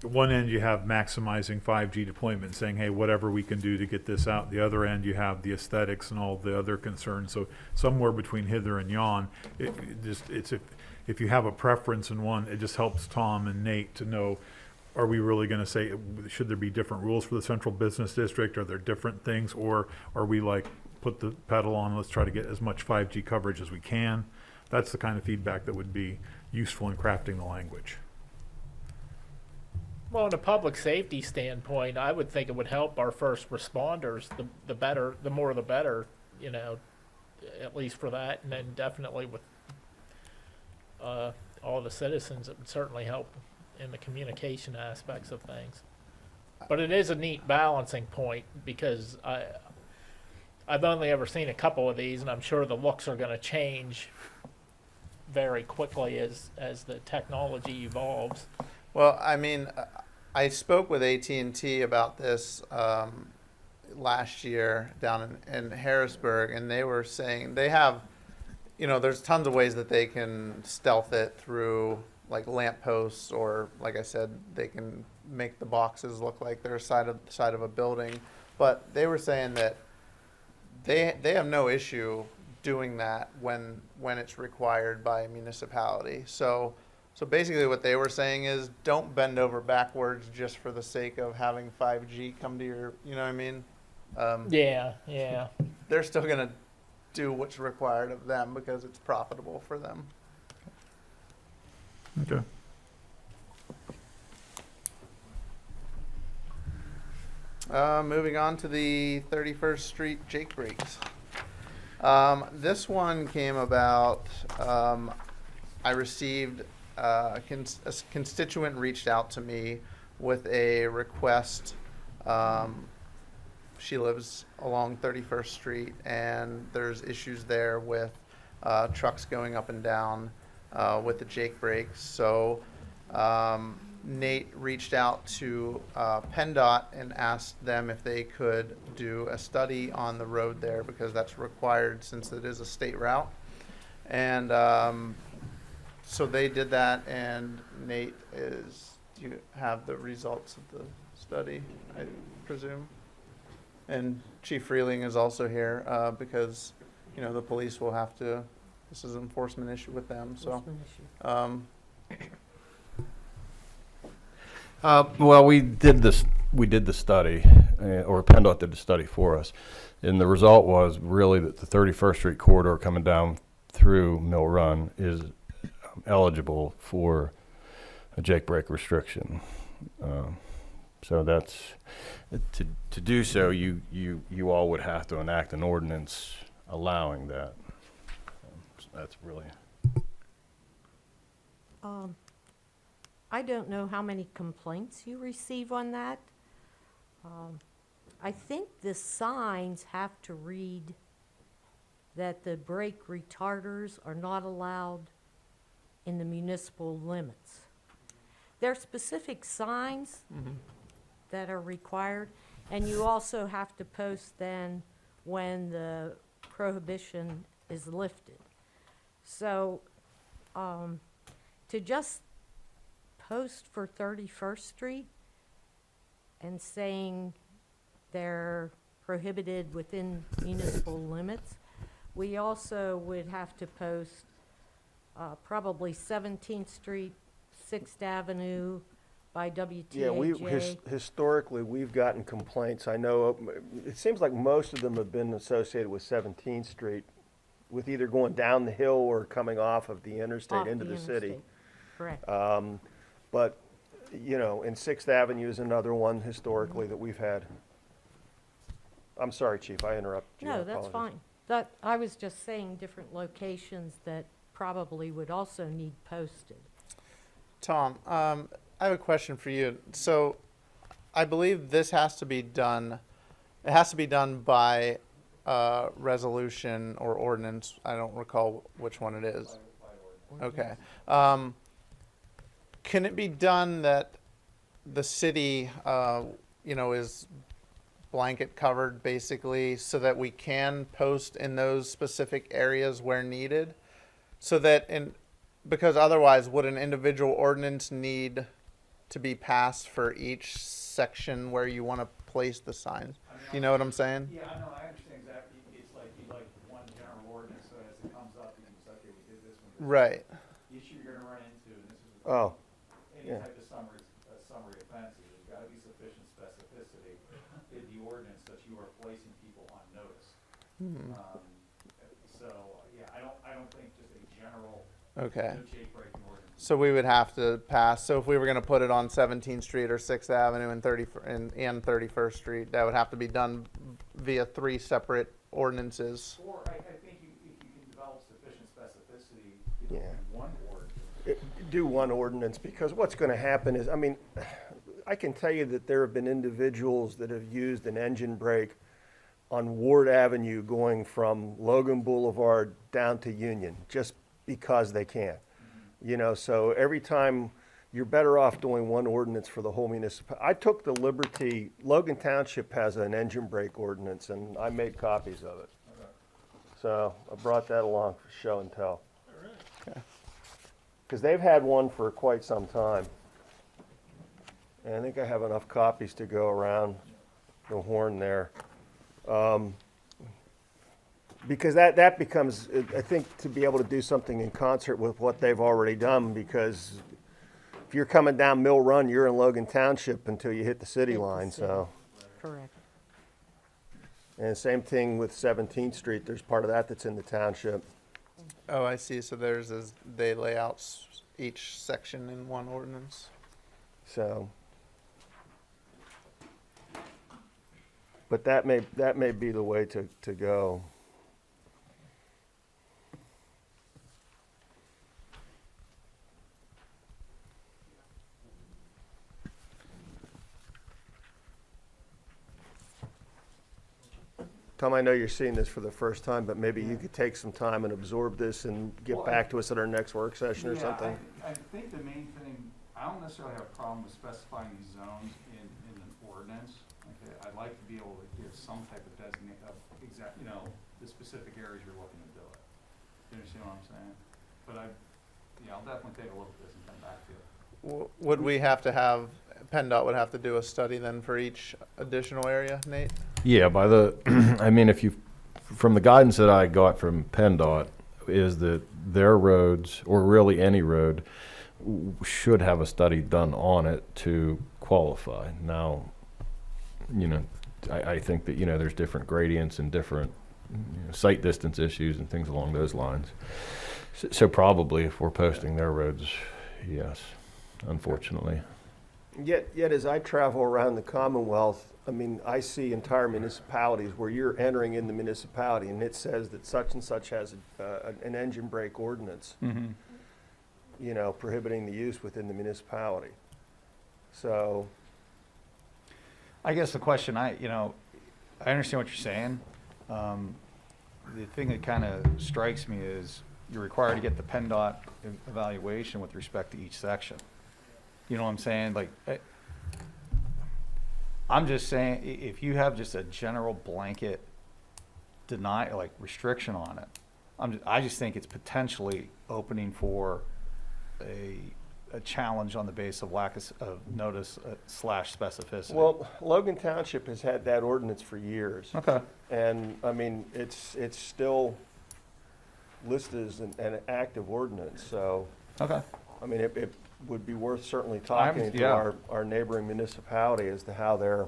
one end you have maximizing 5G deployment, saying, hey, whatever we can do to get this out. The other end you have the aesthetics and all the other concerns. So somewhere between hither and yon, if you have a preference in one, it just helps Tom and Nate to know, are we really going to say, should there be different rules for the central business district? Are there different things? Or are we like, put the pedal on, let's try to get as much 5G coverage as we can? That's the kind of feedback that would be useful in crafting the language. Well, in a public safety standpoint, I would think it would help our first responders. The better, the more the better, you know, at least for that. And then definitely with all the citizens, it would certainly help in the communication aspects of things. But it is a neat balancing point because I've only ever seen a couple of these, and I'm sure the looks are going to change very quickly as the technology evolves. Well, I mean, I spoke with AT&T about this last year down in Harrisburg, and they were saying they have, you know, there's tons of ways that they can stealth it through, like lampposts, or like I said, they can make the boxes look like they're side of a building. But they were saying that they have no issue doing that when it's required by a municipality. So basically what they were saying is, don't bend over backwards just for the sake of having 5G come to your, you know what I mean? Yeah. They're still going to do what's required of them because it's profitable for them. Okay. Moving on to the 31st Street Jake breaks. This one came about, I received, a constituent reached out to me with a request. She lives along 31st Street, and there's issues there with trucks going up and down with the Jake brakes. So Nate reached out to PennDOT and asked them if they could do a study on the road there because that's required since it is a state route. And so they did that, and Nate do you have the results of the study, I presume? And Chief Freeling is also here because, you know, the police will have to, this is an enforcement issue with them, so. Well, we did the study, or PennDOT did the study for us, and the result was really that the 31st Street corridor coming down through Mill Run is eligible for a Jake brake restriction. So that's, to do so, you all would have to enact an ordinance allowing that. So that's really. I don't know how many complaints you receive on that. I think the signs have to read that the brake retarders are not allowed in the municipal limits. there's specific signs that are required, and you also have to post then when the prohibition is lifted. So, to just post for 31st Street and saying they're prohibited within municipal limits, we also would have to post probably 17th Street, 6th Avenue by Yeah, WTAJ. historically, we've gotten complaints. I know, it seems like most of them have been associated with 17th Street, with either going down the hill or coming off of the interstate Off into the city. interstate. Correct. But, you know, and 6th Avenue is another one historically that we've had. I'm sorry, Chief, I interrupted you. I No, that's apologize. fine. That, I was just saying different locations that probably would also need posted. Tom, I have a question for you. So, I believe this has to be done. It has to be done by resolution or ordinance. I don't recall which one it is. Okay. Can it be done that the city, is blanket covered basically, so that we can post in those specific areas where needed? So that because otherwise, would an individual ordinance need to be passed for each section where you want to place the signs? You know what I'm saying? Yeah, I know, I understand exactly. It's like, you like one general ordinance, so as it comes up, you can say, okay, we did this one. Right. The issue you're gonna run into, and this is. Oh, Any yeah. type of summary offenses, there's gotta be sufficient specificity in the ordinance that you are placing people on notice. So, yeah, I don't think just a general, Okay. no jake breaking ordinance. So we would have to pass. So if we were going to put it on 17th Street or 6th Avenue and 31st Street, that would have to be done via 3 separate ordinances. Or I think if you can develop sufficient specificity, Yeah. one ordinance. Do one ordinance, because what's going to happen is, I mean, I can tell you that there have been individuals that have used an engine brake on Ward Avenue going from Logan Boulevard down to Union, just because they can. You know, so every time, you're better off doing one ordinance for the whole municipality. I took the liberty, Logan Township has an engine brake ordinance, and I made copies of it. So I brought that along for show and tell. Because they've had one for quite some time. And I think I have enough copies to go around the horn there. Because that becomes, I think, to be able to do something in concert with what they've already done, because if you're coming down Mill Run, you're in Logan Township until you hit the city Hit the line, city. so. Correct. And same thing with 17th Street, there's part of that that's in the township. Oh, I see. So they lay out each section in one ordinance. So, but that may be the way to go. Tom, I know you're seeing this for the first time, but maybe you could take some time and absorb this and get Well, back to us at our next work session or Yeah, something. I think the main thing, I don't necessarily have a problem with specifying these zones in an ordinance. Okay, I'd like to be able to give some type of designate of the specific areas you're looking to do it. You understand what I'm saying? But I'll definitely take a look at this and come back to you. Would we have to have, PennDOT would have to do a study then for each additional area, Nate? Yeah, by the, I mean, from the guidance that I got from PennDOT, is that their roads, or really any road, should have a study done on it to qualify. Now, I think that, there's different gradients and different sight distance issues and things along those lines. So probably if we're posting their roads, yes, unfortunately. Yet as I travel around the Commonwealth, I mean, I see entire municipalities where you're entering in the municipality and it says that such and such has an engine brake ordinance, prohibiting the use within the municipality. So, I guess the question I understand what you're saying. The thing that kind of strikes me is you're required to get the PennDOT evaluation with respect to each section. You know what I'm saying? Like, I'm just saying, if you have just a general blanket like restriction on it, I just think it's potentially opening for a challenge on the basis of lack of notice / specificity. Well, Logan Township has had that ordinance for years. Okay. And, I mean, it's still listed as an active ordinance, so, Okay. I mean, it would be worth certainly talking to yeah. our neighboring municipality as to how they're,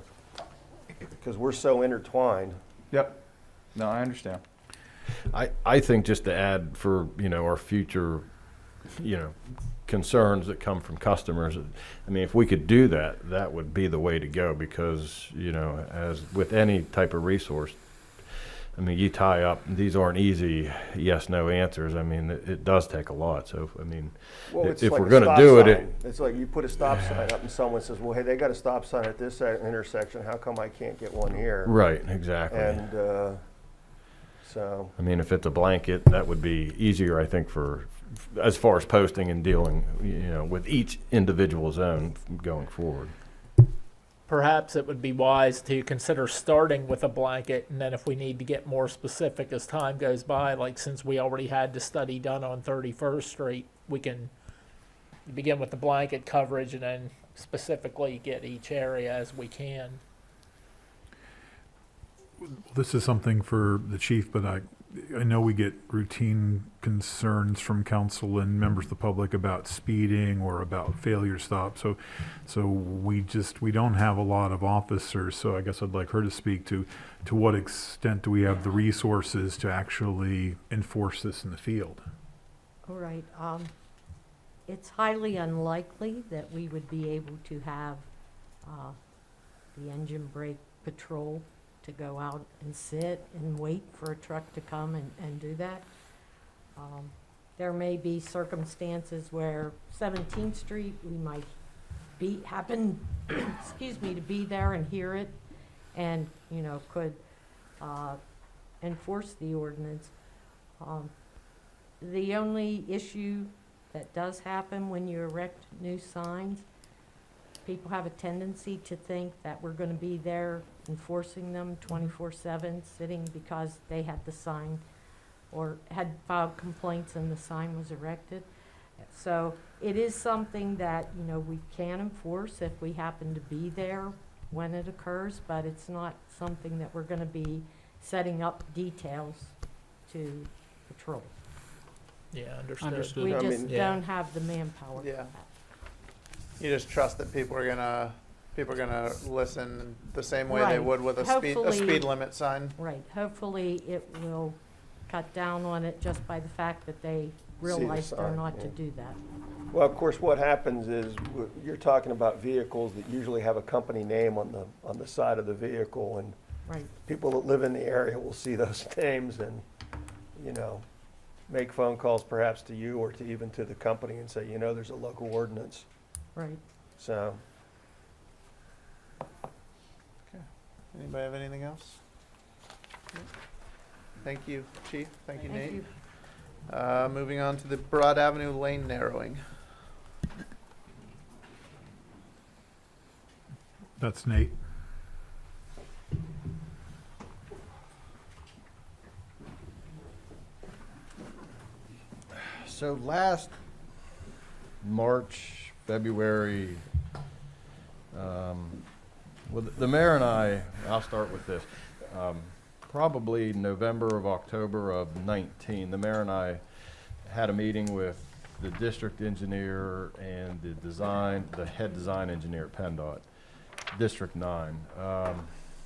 because we're so intertwined. Yep. No, I understand. I think just to add for, our future, concerns that come from customers, I mean, if we could do that, that would be the way to go because, as with any type of resource, I mean, you tie up, these aren't easy yes, no answers. I mean, it does take a lot. So, I mean, Well, it's if like we're a going to stop do sign. it, It's like you put a stop sign up and someone says, well, hey, they got a stop sign at this intersection, how come I can't get one here? right, exactly. And, so, I mean, if it's a blanket, that would be easier, I think, as far as posting and dealing, with each individual zone going forward. Perhaps it would be wise to consider starting with a blanket, and then if we need to get more specific as time goes by, like since we already had the study done on 31st Street, we can begin with the blanket coverage and then specifically get each area as we can. This is something for the chief, but I know we get routine concerns from council and members of the public about speeding or about failure stop. So we don't have a lot of officers. So I guess I'd like her to speak to what extent do we have the resources to actually enforce this in the field? All right, it's highly unlikely that we would be able to have the engine brake patrol to go out and sit and wait for a truck to come and do that. There may be circumstances where 17th Street, we might happen, excuse me, to be there and hear it and, could enforce the ordinance. The only issue that does happen when you erect new signs, people have a tendency to think that we're going to be there enforcing them 24/7, sitting because they had the sign or had filed complaints and the sign was erected. So it is something that, we can enforce if we happen to be there when it occurs, but it's not something that we're going to be setting up details to patrol. Yeah, understood. Understood. We I just mean- Yeah. don't have the manpower for Yeah. that. You just trust that people are gonna listen the same way they Right. would with a Hopefully- speed limit sign. Right, hopefully it will cut down on it just by the fact that they the realize they're sign, not to yeah. do that. well, of course, what happens is, you're talking about vehicles that usually have a company name on the side of the vehicle, and Right, people that live in the area will see those names and, make phone calls perhaps to you or even to the company and say, there's a local ordinance, right. so. Anybody have anything else? Thank you, Chief. Thank you, Nate. Moving on to the Broad Avenue lane narrowing. That's Nate. So last March, February, well, the mayor and I'll start with this. Probably November of October of 19, the mayor and I had a meeting with the district engineer and the head design engineer at PennDOT, District 9.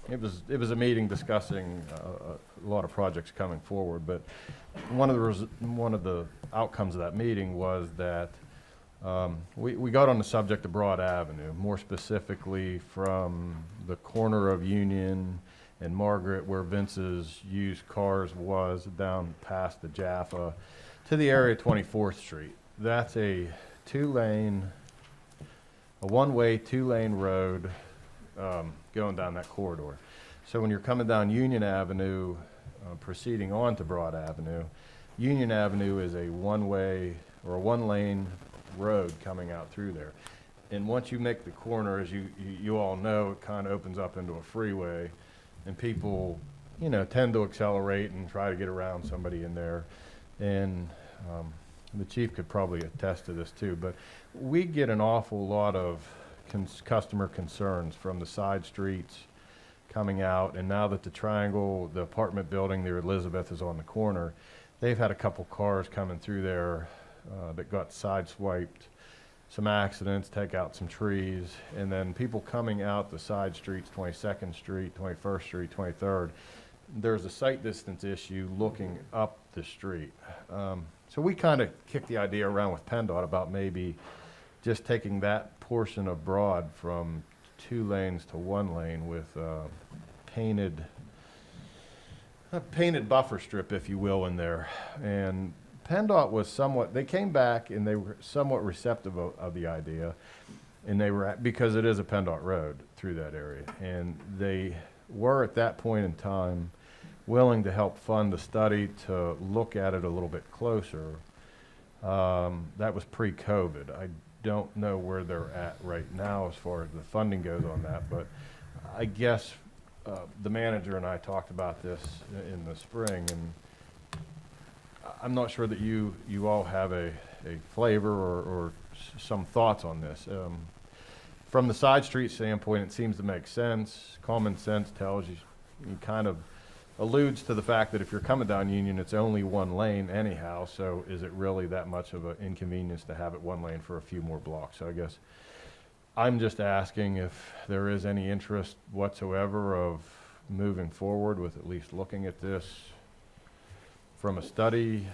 It was a meeting discussing a lot of projects coming forward, but one of the outcomes of that meeting was that we got on the subject of Broad Avenue, more specifically from the corner of Union and Margaret, where Vince's used cars was, down past the Jaffa to the area of 24th Street. That's a one-way, two-lane road going down that corridor. So when you're coming down Union Avenue, proceeding on to Broad Avenue, Union Avenue is a one-way or a one-lane road coming out through there. And once you make the corner, as you all know, it kind of opens up into a freeway, and people, tend to accelerate and try to get around somebody in there. And the chief could probably attest to this too, but we get an awful lot of customer concerns from the side streets coming out, and now that the triangle, the apartment building, the Elizabeth is on the corner, they've had a couple cars coming through there that got sideswiped, some accidents, take out some trees, and then people coming out the side streets, 22nd Street, 21st Street, 23rd, there's a sight distance issue looking up the street. So we kind of kicked the idea around with PennDOT about maybe just taking that portion of Broad from 2 lanes to 1 lane with a painted buffer strip, if you will, in there. And PennDOT was they came back and they were somewhat receptive of the idea, and they were, because it is a PennDOT road through that area, and they were at that point in time willing to help fund the study to look at it a little bit closer. That was pre-COVID. I don't know where they're at right now as far as the funding goes on that, but I guess the manager and I talked about this in the spring, and I'm not sure that you all have a flavor or some thoughts on this. From the side street standpoint, it seems to make sense. Common sense tells you kind of alludes to the fact that if you're coming down Union, it's only 1 lane anyhow, so is it really that much of an inconvenience to have it 1 lane for a few more blocks? So I guess I'm just asking if there is any interest whatsoever of moving forward with at least looking at this from a study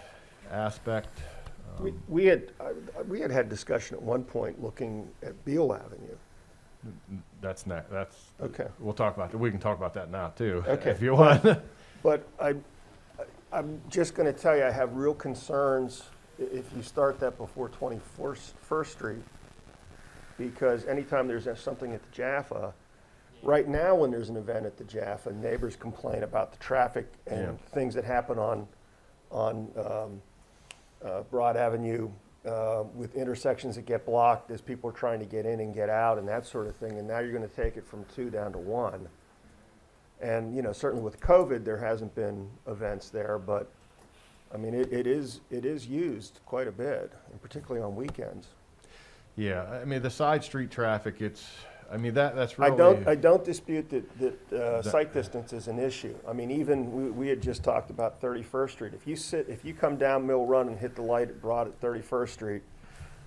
aspect. We had discussion at one point looking at Beale Avenue. That's Okay. We'll talk about that. We can talk about that now too, Okay. if you want. But I'm just going to tell you, I have real concerns if you start that before 21st Street, because anytime there's something at the Jaffa, right now when there's an event at the Jaffa, neighbors complain about the traffic and things that happen on Broad Avenue with intersections that get blocked as people are trying to get in and get out and that sort of thing. And now you're going to take it from 2 down to 1. And, certainly with COVID, there hasn't been events there, but I mean, it is used quite a bit, and particularly on weekends. Yeah, I mean, the side street traffic, that's really. I don't dispute that sight distance is an issue. I mean, even we had just talked about 31st Street. If you come down Mill Run and hit the light at Broad at 31st Street,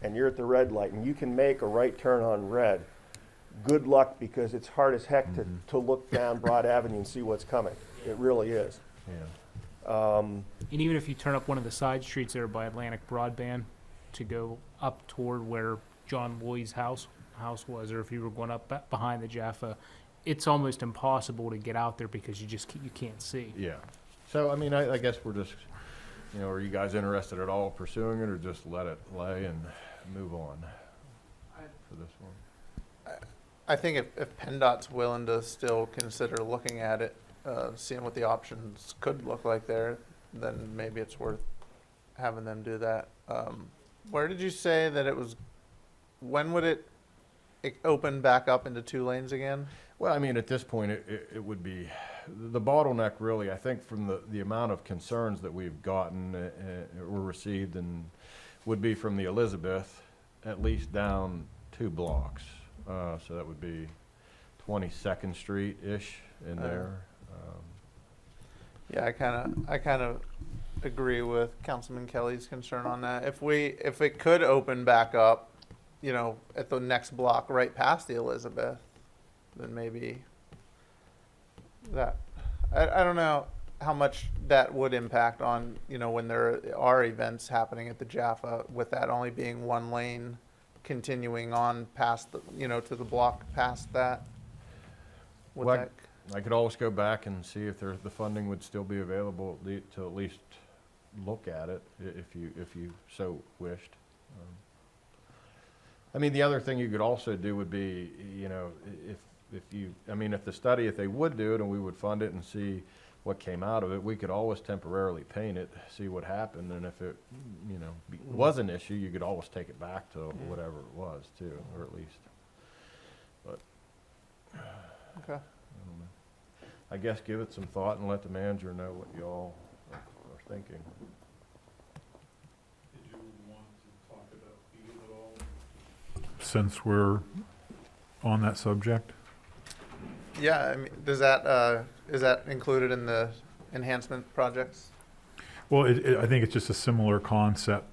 and you're at the red light, and you can make a right turn on red, good luck, because it's hard as heck to look down Broad Avenue and see what's coming. It really is. Yeah. And even if you turn up one of the side streets there by Atlantic Broadband to go up toward where John Lloyd's house was, or if you were going up behind the Jaffa, it's almost impossible to get out there because you can't see. Yeah. So, I mean, I guess we're just, are you guys interested at all pursuing it, or just let it lay and move on for this one? I think if PennDOT's willing to still consider looking at it, seeing what the options could look like there, then maybe it's worth having them do that. Where did you say that it was, when would it open back up into 2 lanes again? Well, I mean, at this point, it would be, the bottleneck really, I think from the amount of concerns that we've gotten or received, and would be from the Elizabeth, at least down 2 blocks. So that would be 22nd Street-ish in there. Yeah, I kind of agree with Councilman Kelly's concern on that. If it could open back up, at the next block right past the Elizabeth, then maybe that, I don't know how much that would impact on, when there are events happening at the Jaffa, with that only being 1 lane continuing on past the, to the block past that. Would Well, that, I could always go back and see if the funding would still be available to at least look at it, if you so wished. I mean, the other thing you could also do would be, if the study, if they would do it and we would fund it and see what came out of it. We could always temporarily paint it, see what happened, and if it, was an issue, you could always take it back to whatever it was too, or at least. But Okay. I don't know. I guess give it some thought and let the manager know what y'all are thinking. Did you want to talk about field at all? Since we're on that subject? Yeah, I mean, does that, is that included in the enhancement projects? Well, I think it's just a similar concept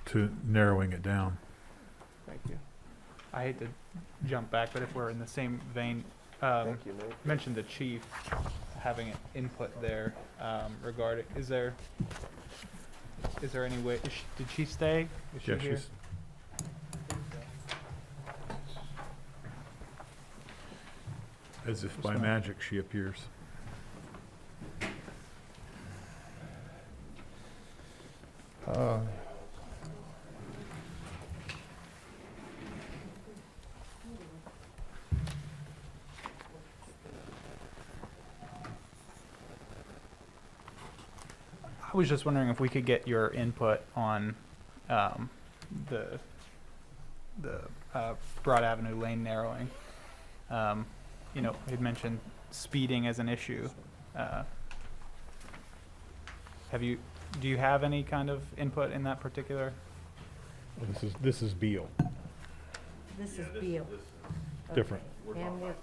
to narrowing it down. Thank you. I hate to jump back, but if we're in the same vein, Thank you, Nate. mentioned the chief having an input there regarding, is there any way, did she stay? Is she Yeah, here? she's, as if by Just gonna- magic, she appears. I was just wondering if we could get your input on the Broad Avenue lane narrowing. You'd mentioned speeding as an issue. Do you have any kind of input in that particular? Well, this is Beal, This is Beal. different. And we're,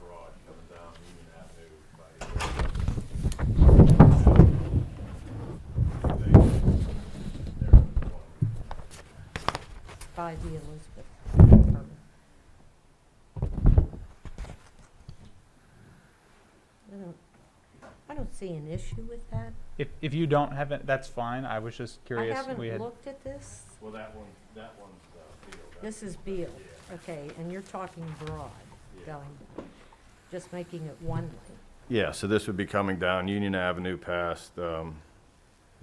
by the Elizabeth. Bourbon. I don't see an issue with that. If you don't have it, that's fine. I was just I curious. haven't We had looked at this. Well, that one's Beal. This is Beal, okay, and you're talking broad, going, just making it one lane. Yeah, so this would be coming down Union Avenue past the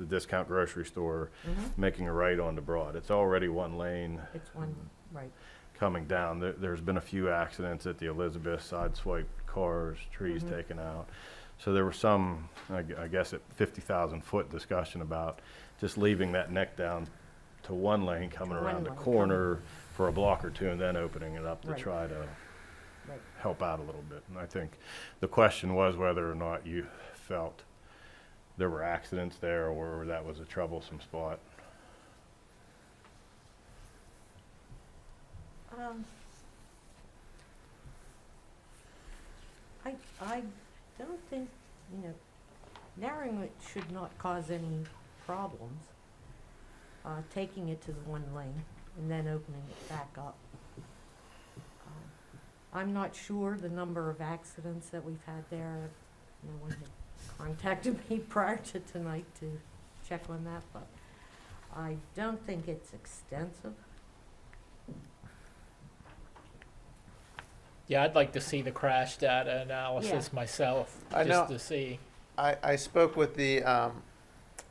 discount grocery store, making a right onto Broad. It's already one lane It's one, right. coming down. There's been a few accidents at the Elizabeth, sideswiped cars, trees taken out. So there was some, I guess, at 50,000 foot discussion about just leaving that neck down to one lane coming To one around the lane, corner for a block or two and then opening it up to Right. try to Right. help out a little bit. And I think the question was whether or not you felt there were accidents there or that was a troublesome spot. I don't think, narrowing it should not cause any problems. Taking it to the one lane and then opening it back up. I'm not sure the number of accidents that we've had there. No one had contacted me prior to tonight to check on that, but I don't think it's extensive. Yeah, I'd like to see the crash data analysis myself, I just know. to see. I spoke with the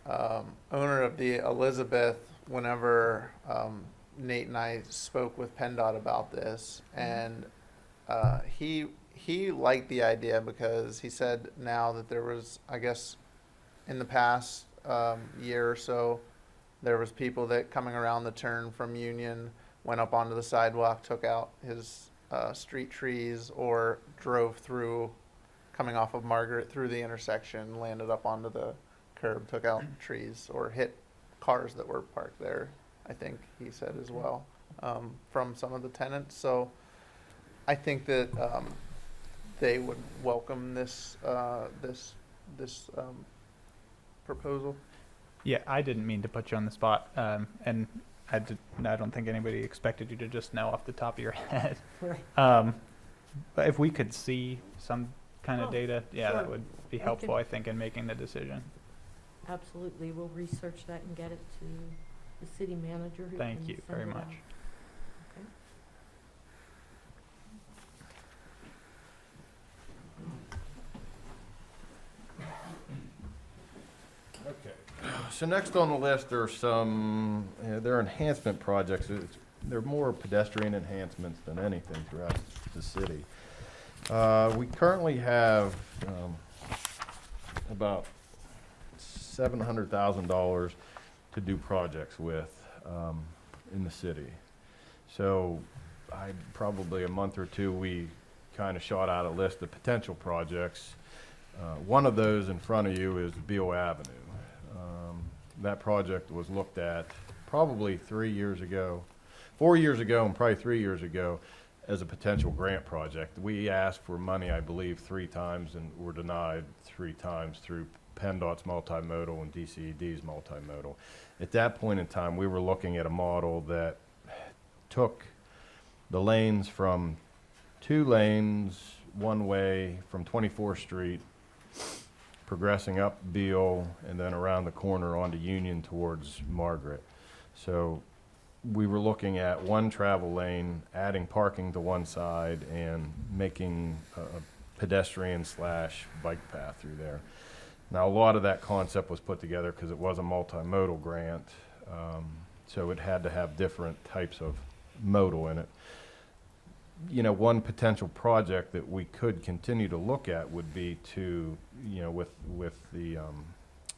owner of the Elizabeth whenever Nate and I spoke with PennDOT about this, and he liked the idea because he said now that there was, I guess, in the past year or so, there was people that coming around the turn from Union went up onto the sidewalk, took out his street trees, or drove through, coming off of Margaret through the intersection, landed up onto the curb, took out trees, or hit cars that were parked there, I think he said as well, from some of the tenants. So I think that they would welcome this proposal. Yeah, I didn't mean to put you on the spot, and I don't think anybody expected you to just know off the top of your head. Right. But if we could see some kind of Oh, data, yeah, that sure. would be We helpful, could- I think, in making the decision. Absolutely, we'll research that and get it to the city manager. Who Thank can you send very it much. out. Okay. Okay. So next on the list are some, there are enhancement projects. They're more pedestrian enhancements than anything throughout the city. We currently have about $700,000 to do projects with in the city. So probably a month or two, we kind of shot out a list of potential projects. One of those in front of you is Beale Avenue. That project was looked at probably 3 years ago, 4 years ago, and probably 3 years ago as a potential grant project. We asked for money, I believe, 3 times and were denied 3 times through PennDOT's multimodal and DCED's multimodal. At that point in time, we were looking at a model that took the lanes from 2 lanes, one way from 24th Street, progressing up Beale and then around the corner onto Union towards Margaret. So we were looking at one travel lane, adding parking to one side and making a pedestrian / bike path through there. Now, a lot of that concept was put together because it was a multimodal grant, so it had to have different types of modal in it. You know, one potential project that we could continue to look at would be to, you know, with the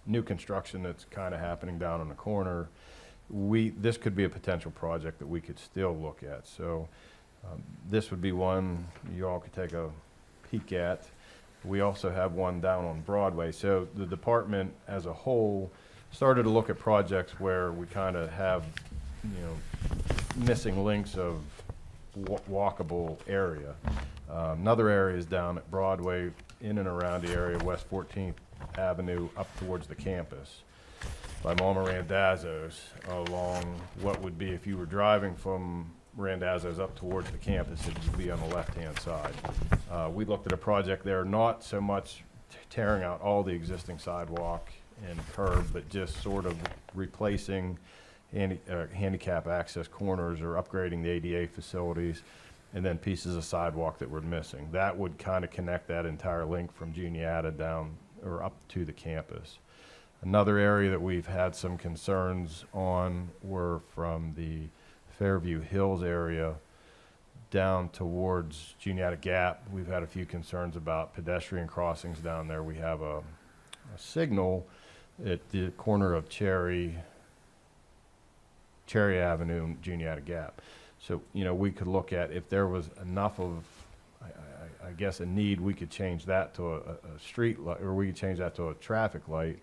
new construction that's kind of happening down on the corner, this could be a potential project that we could still look at. So this would be one you all could take a peek at. We also have one down on Broadway. So the department as a whole started to look at projects where we kind of have, you know, missing links of walkable area. Another area is down at Broadway, in and around the area of West 14th Avenue up towards the campus by Mama Randazzo's, along what would be, if you were driving from Randazzo's up towards the campus, it would be on the left-hand side. We looked at a project there, not so much tearing out all the existing sidewalk and curb, but just sort of replacing handicap access corners or upgrading the ADA facilities, and then pieces of sidewalk that were missing. That would kind of connect that entire link from Juniata down or up to the campus. Another area that we've had some concerns on were from the Fairview Hills area down towards Juniata Gap. We've had a few concerns about pedestrian crossings down there. We have a signal at the corner of Cherry Avenue and Juniata Gap. So, you know, we could look at if there was enough of, I guess, a need, we could change that to a street light, or we could change that to a traffic light.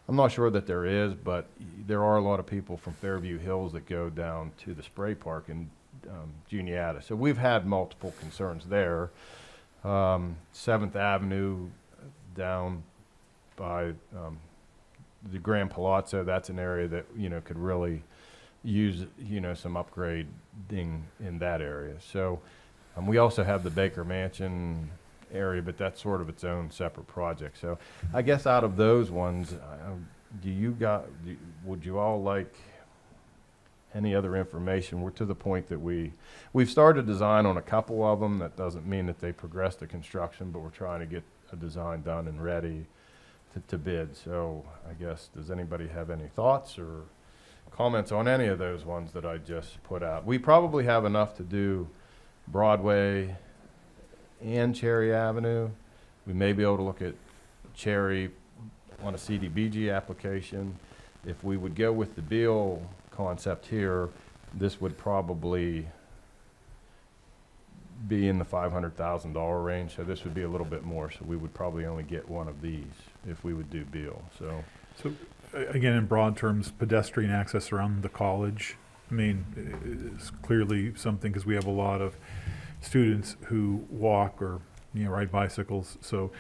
I'm not sure that there is, but there are a lot of people from Fairview Hills that go down to the spray park in Juniata. So we've had multiple concerns there. 7th Avenue down by the Grand Palazzo, that's an area that, you know, could really use, you know, some upgrading in that area. So we also have the Baker Mansion area, but that's sort of its own separate project. So I guess out of those ones, would you all like any other information? We're to the point that we've started design on a couple of them. That doesn't mean that they progressed to construction, but we're trying to get a design done and ready to bid. So I guess, does anybody have any thoughts or comments on any of those ones that I just put out? We probably have enough to do Broadway and Cherry Avenue. We may be able to look at Cherry on a CDBG application. If we would go with the Beale concept here, this would probably be in the $500,000 range. So this would be a little bit more. So we would probably only get one of these if we would do Beale. So Again, in broad terms, pedestrian access around the college, I mean, is clearly something, because we have a lot of students who walk or, you know, ride bicycles. So,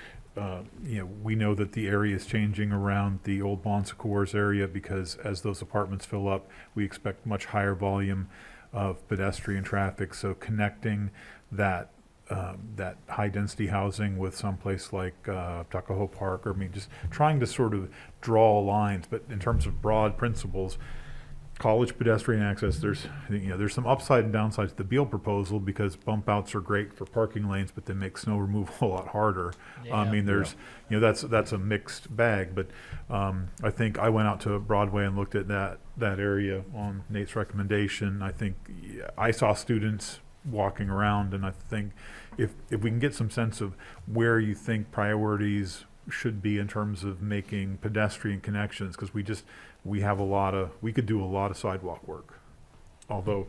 you know, we know that the area is changing around the old Bon Secours area, because as those apartments fill up, we expect much higher volume of pedestrian traffic. So connecting that that high-density housing with someplace like Tuckahoe Park, or I mean, just trying to sort of draw lines. But in terms of broad principles, college pedestrian access, there's some upside and downside to the Beale proposal, because bump outs are great for parking lanes, but they make snow removal a lot harder. I mean, there's, you know, that's a mixed bag. But I think I went out to Broadway and looked at that area on Nate's recommendation. I think I saw students walking around, and I think if we can get some sense of where you think priorities should be in terms of making pedestrian connections, because we could do a lot of sidewalk work, although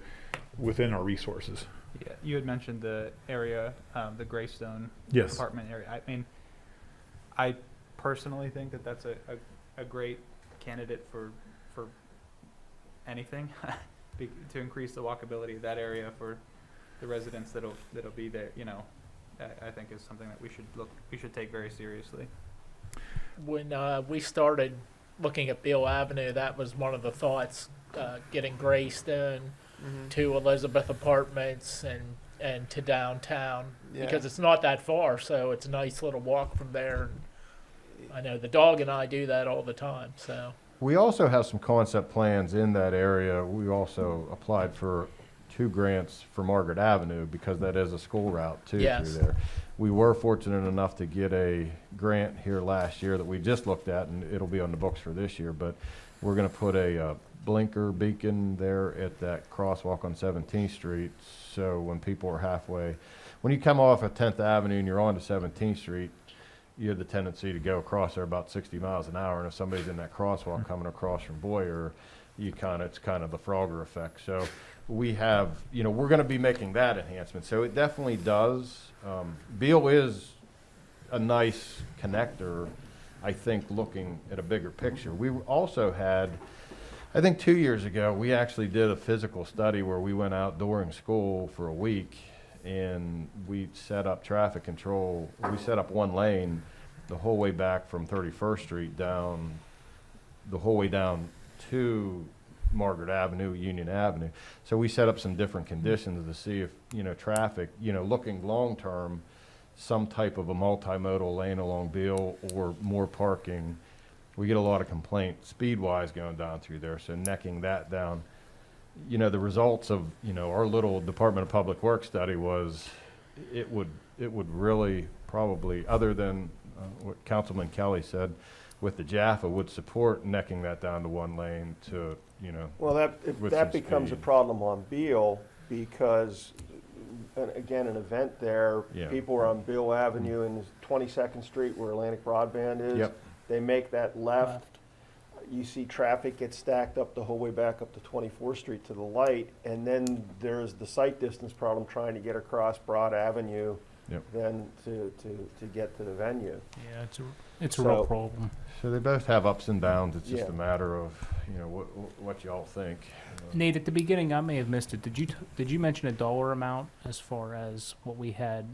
within our resources. Yeah, you had mentioned the area, the Greystone Yes. apartment area. I mean, I personally think that that's a great candidate for anything to increase the walkability of that area for the residents that'll be there. You know, I think is something that we should take very seriously. When we started looking at Beale Avenue, that was one of the thoughts, getting Greystone to Elizabeth Apartments and to downtown, because it's not that far, so it's a nice little walk from there. I know the dog and I do that all the time, so. We also have some concept plans in that area. We also applied for 2 grants for Margaret Avenue because that is a school route too Yes. through there. We were fortunate enough to get a grant here last year that we just looked at, and it'll be on the books for this year, but we're gonna put a blinker beacon there at that crosswalk on 17th Street. So when people are when you come off of 10th Avenue and you're on to 17th Street, you have the tendency to go across there about 60 miles an hour. And if somebody's in that crosswalk coming across from Boyer, it's kind of the Frogger effect. So we have, we're going to be making that enhancement. So it definitely does. Beale is a nice connector, I think, looking at a bigger picture. We also had, I think 2 years ago, we actually did a physical study where we went out during school for a week and we set up traffic control. We set up 1 lane the whole way back from 31st Street down, the whole way down to Margaret Avenue, Union Avenue. So we set up some different conditions to see if, traffic, looking long-term, some type of a multimodal lane along Beale or more parking. We get a lot of complaints speed-wise going down through there, so necking that down. The results of, our little Department of Public Works study was it would really probably, other than what Councilman Kelly said with the Jaffa, would support necking that down to 1 lane to, Well, with that some becomes a speed. problem on Beale because, again, an event there, Yeah. people are on Beale Avenue and 22nd Street where Atlantic Broadband is. Yep. They make that left. You see traffic get stacked up the whole way back up to 24th Street to the light, and then there's the sight distance problem trying to get across Broad Avenue, Yep. then to get to the venue. Yeah, it's a real So- problem. So they both have ups and downs. It's just Yeah. a matter of, what y'all think. Nate, at the beginning, I may have missed it. Did you mention a dollar amount as far as what we had?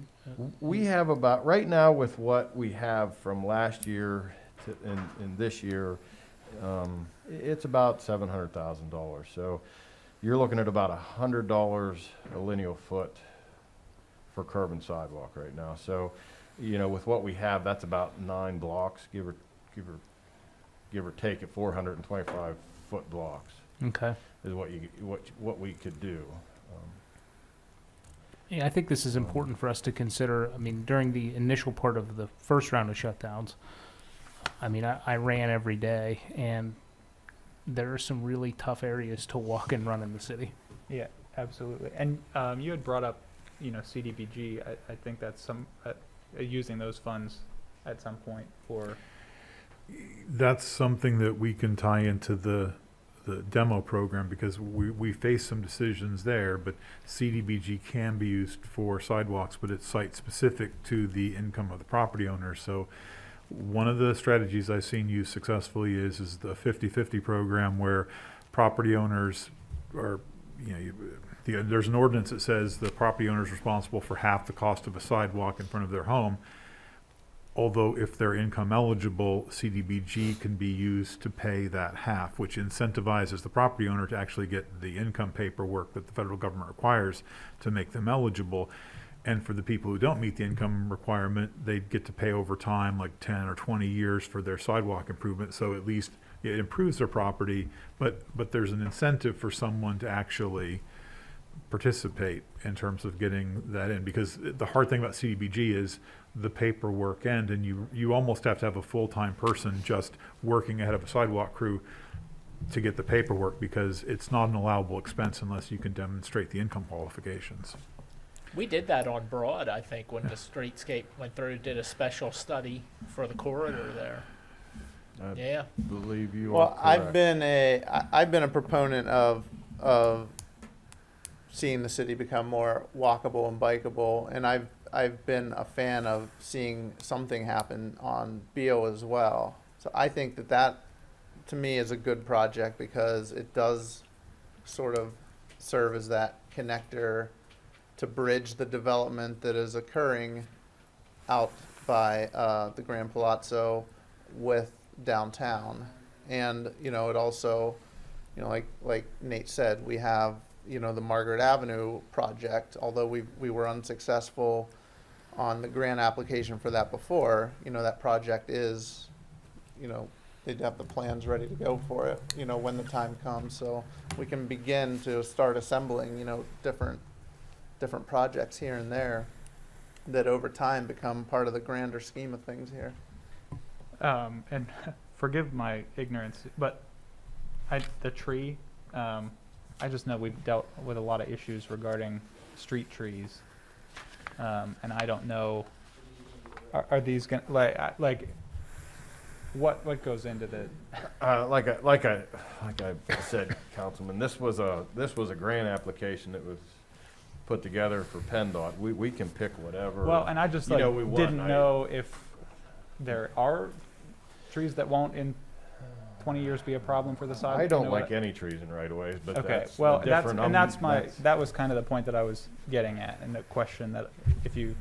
We have about, right now with what we have from last year to, and this year, it's about $700,000. So you're looking at about $100 a lineal foot for curb and sidewalk right now. So, with what we have, that's about 9 blocks, give or take, at 425 foot blocks Okay. is what we could do. Yeah, I think this is important for us to consider. I mean, during the initial part of the first round of shutdowns, I ran every day, and there are some really tough areas to walk and run in the city. Yeah, absolutely. And you had brought up, CDBG. I think that's using those funds at some point for. That's something that we can tie into the demo program, because we face some decisions there, but CDBG can be used for sidewalks, but it's site specific to the income of the property owner. So one of the strategies I've seen used successfully is the 50-50 program, where property owners are, there's an ordinance that says the property owner is responsible for half the cost of a sidewalk in front of their home. Although if they're income eligible, CDBG can be used to pay that half, which incentivizes the property owner to actually get the income paperwork that the federal government requires to make them eligible. And for the people who don't meet the income requirement, they get to pay over time, like 10 or 20 years for their sidewalk improvement. So at least it improves their property, but there's an incentive for someone to actually participate in terms of getting that in, because the hard thing about CDBG is the paperwork end, and you almost have to have a full-time person just working ahead of a sidewalk crew to get the paperwork, because it's not an allowable expense unless you can demonstrate the income qualifications. We did that on Broad, I think, when the streetscape went through, did a special study for the corridor there. I Yeah. believe you Well, are correct. I've been a proponent of seeing the city become more walkable and bikeable, and I've been a fan of seeing something happen on Beale as well. So I think that to me is a good project because it does sort of serve as that connector to bridge the development that is occurring out by the Grand Palazzo with downtown. And, it also, like Nate said, we have, the Margaret Avenue project, although we were unsuccessful on the grant application for that before, that project is, they'd have the plans ready to go for it, when the time comes. So we can begin to start assembling, different projects here and there that over time become part of the grander scheme of things here. And forgive my ignorance, but the tree, I just know we've dealt with a lot of issues regarding street trees. And I don't know, are these gonna, what goes into the, Like I said, Councilman, this was a grant application that was put together for PennDOT. We can pick whatever. well, and I just we want. didn't know if there are trees that won't in 20 years be a problem for the sidewalk. I don't You know like what? any trees in right of ways, but Okay, that's well, different. that was kind of the point that I was getting at, and the question that if you,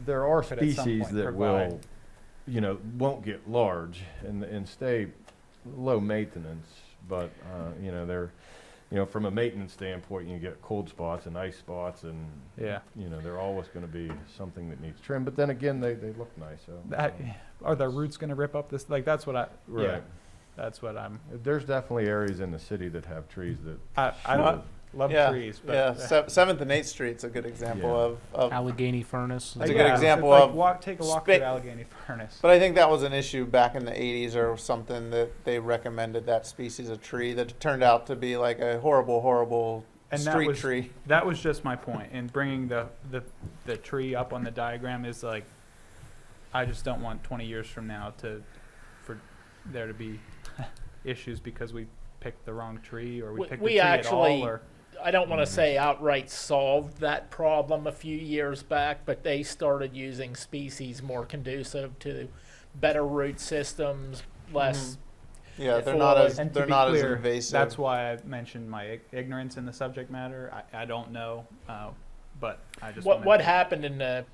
There are could at some species point that provide- will, won't get large and stay low maintenance, but, they're, from a maintenance standpoint, you get cold spots and ice spots and, yeah. they're always gonna be something that needs trim, but then again, they look nice, so. Are the roots going to rip up this? Like, that's what yeah, Right. that's what I'm, There's definitely areas in the city that have trees that. I love Yeah, trees, but. yeah, 7th and 8th Street's a good example Yeah. of Allegheny furnace. It's a good Yeah, example like of take a walk spa- through Allegheny Furnace. But I think that was an issue back in the 80s or something that they recommended that species of tree that turned out to be like a horrible And that street was- tree. That was just my point. And bringing the tree up on the diagram is like, I just don't want 20 years from now for there to be issues because we picked the wrong tree or we picked the We tree at actually, all. Or I don't want to say outright solved that problem a few years back, but they started using species more conducive to better root systems, less. Yeah, they're For- not as and to they're be not clear, as invasive. that's why I mentioned my ignorance in the subject matter. I don't know, but I just What wanted to- happened in the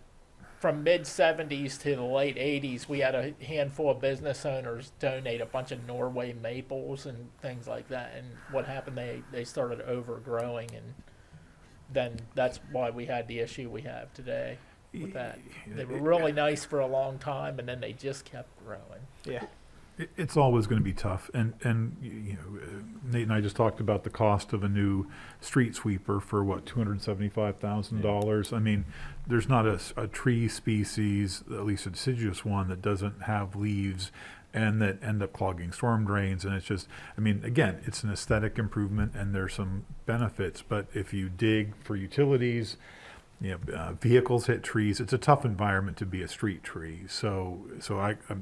from mid 70s to the late 80s, we had a handful of business owners donate a bunch of Norway maples and things like that. And what happened, they started overgrowing, and then that's why we had the issue we have today with that. They were really nice for a long time, and then they just kept growing. Yeah. It's always going to be tough, and Nate and I just talked about the cost of a new street sweeper for what, $275,000. I mean, there's not a tree species, at least a deciduous one, that doesn't have leaves and that end up clogging storm drains. And it's just, I mean, again, it's an aesthetic improvement and there's some benefits. But if you dig for utilities, vehicles hit trees. It's a tough environment to be a street tree. So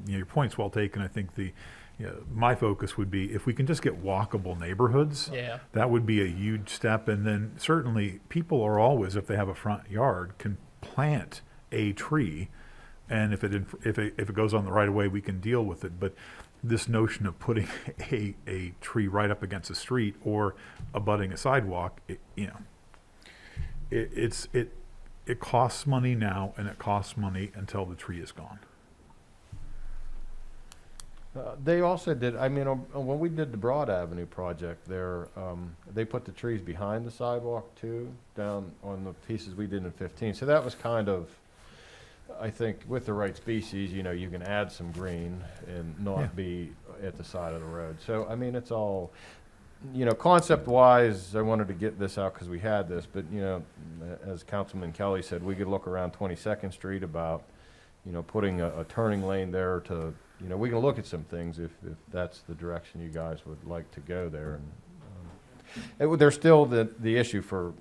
your point's well taken. I think my focus would be if we can just get walkable neighborhoods. Yeah. That would be a huge step. And then certainly people are always, if they have a front yard, can plant a tree. And if it goes on the right of way, we can deal with it. But this notion of putting a tree right up against a street or abutting a sidewalk, it costs money now, and it costs money until the tree is gone. They also did, when we did the Broad Avenue project there, they put the trees behind the sidewalk too, down on the pieces we did in 15. So that was kind of, I think, with the right species, you can add some green and not be at the side of the road. So, it's all, concept-wise, I wanted to get this out because we had this, but, as Councilman Kelly said, we could look around 22nd Street about, putting a turning lane there to, we can look at some things if that's the direction you guys would like to go there. And, There's still the issue for,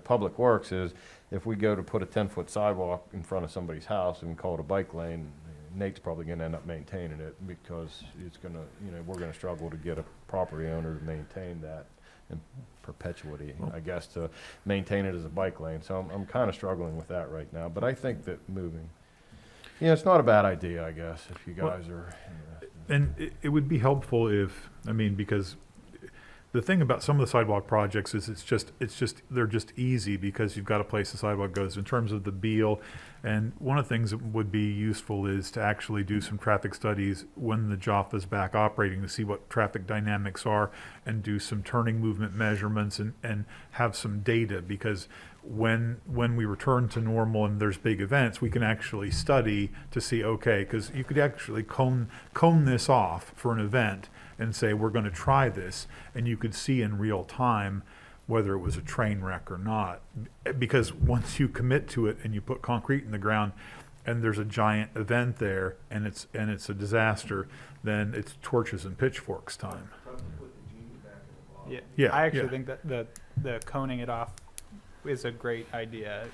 Public Works is if we go to put a 10-foot sidewalk in front of somebody's house and call it a bike lane, Nate's probably gonna end up maintaining it because it's gonna, we're gonna struggle to get a property owner to maintain that in perpetuity, I guess, to maintain it as a bike lane. So I'm kind of struggling with that right now, but I think that moving, it's not a bad idea, I guess, if you guys are. And it would be helpful if, because the thing about some of the sidewalk projects is they're just easy because you've got a place the sidewalk goes in terms of the Beal. And one of the things that would be useful is to actually do some traffic studies when the Jaffa is back operating to see what traffic dynamics are and do some turning movement measurements and have some data, because when we return to normal and there's big events, we can actually study to see, okay, because you could actually cone this off for an event and say, we're going to try this, and you could see in real time whether it was a train wreck or not. Because once you commit to it and you put concrete in the ground and there's a giant event there and it's a disaster, then it's torches and pitchforks time. Yeah, I actually think that the coning it off is a great idea,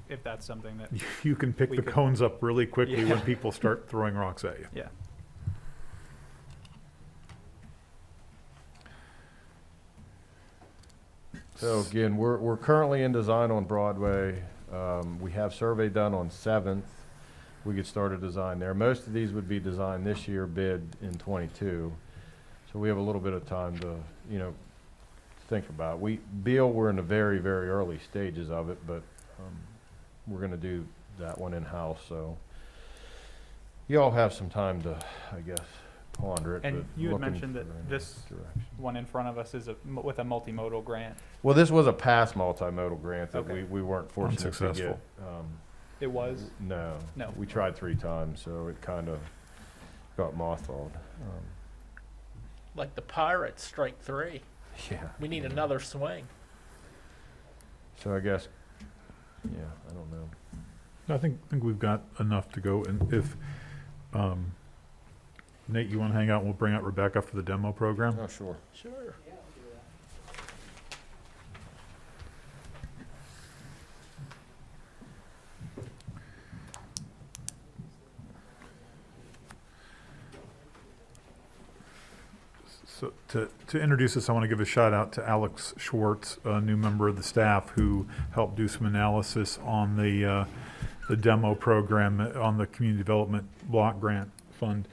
if that's something that, You can pick We the could- cones up really quickly Yeah. when people start throwing rocks at you. yeah. So again, we're currently in design on Broadway. We have survey done on 7th. We could start a design there. Most of these would be designed this year, bid in '22. So we have a little bit of time to, think about. Beal, we're in the very, very early stages of it, but we're gonna do that one in-house, so you all have some time to, I guess, ponder it. And but you had looking mentioned for that any this direction. one in front of us is with a multimodal grant. Well, this was a past multimodal grant that Okay. we weren't fortunate to get. Unsuccessful. It was, No. No. We tried 3 times, so it kind of got mothballed. Like the Pirates, strike 3. Yeah. We need another swing. So I guess, I don't know. I think we've got enough to go, and if, Nate, you want to hang out, and we'll bring out Rebecca for the demo program? Oh, sure. Sure. So to introduce us, I want to give a shout out to Alex Schwartz, a new member of the staff who helped do some analysis on the demo program on the Community Development Block Grant Fund.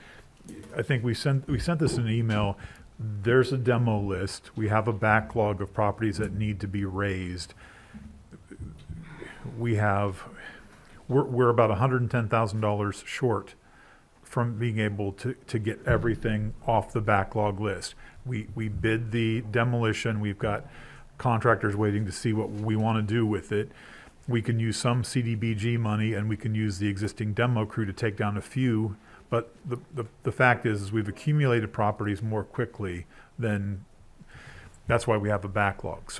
I think we sent this in an email. There's a demo list. We have a backlog of properties that need to be raised. We're about $110,000 short from being able to get everything off the backlog list. We bid the demolition. We've got contractors waiting to see what we want to do with it. We can use some CDBG money, and we can use the existing demo crew to take down a few. But the fact is we've accumulated properties more quickly than, that's why we have a backlog.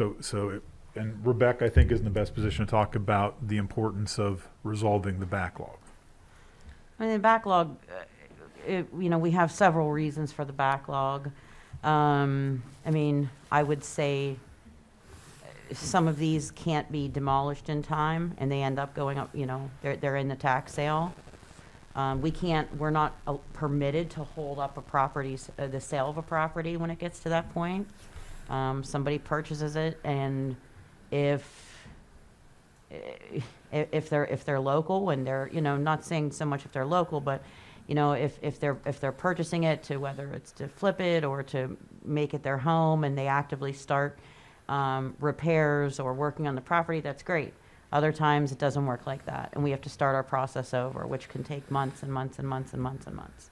And Rebecca, I think, is in the best position to talk about the importance of resolving the backlog. I mean, the backlog, we have several reasons for the backlog. I would say some of these can't be demolished in time, and they end up going up, they're in the tax sale. We're not permitted to hold up the sale of a property when it gets to that point. Somebody purchases it, and if they're local, and they're, not saying so much if they're local, but, if they're purchasing it to, whether it's to flip it or to make it their home, and they actively start repairs or working on the property, that's great. Other times it doesn't work like that, and we have to start our process over, which can take months and months and months and months and months.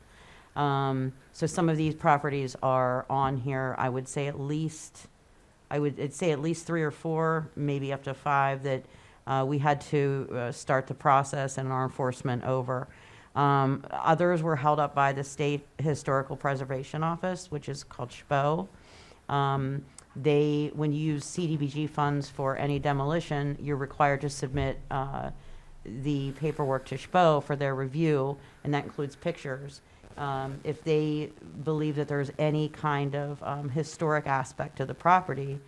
So some of these properties are on here. I would say at least 3 or 4, maybe up to 5 that we had to start the process and our enforcement over. Others were held up by the State Historical Preservation Office, which is called SHPO. When you use CDBG funds for any demolition, you're required to submit the paperwork to SHPO for their review, and that includes pictures. If they believe that there's any kind of historic aspect to the property,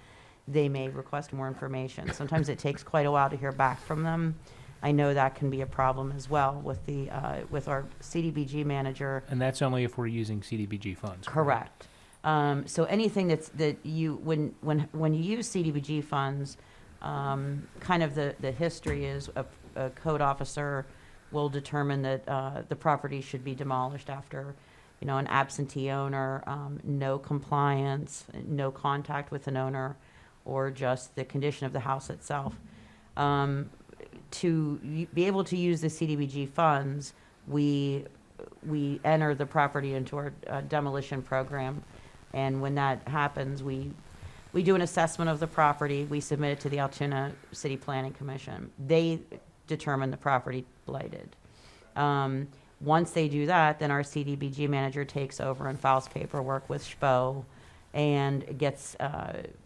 they may request more information. Sometimes it takes quite a while to hear back from them. I know that can be a problem as well with the, with our CDBG manager. And that's only if we're using CDBG funds. Correct. So anything that you, when you use CDBG funds, kind of the history is a code officer will determine that the property should be demolished after, an absentee owner, no compliance, no contact with an owner, or just the condition of the house itself. To be able to use the CDBG funds, we enter the property into our demolition program. And when that happens, we do an assessment of the property. We submit it to the Altoona City Planning Commission. They determine the property blighted. Once they do that, then our CDBG manager takes over and files paperwork with SHPO and gets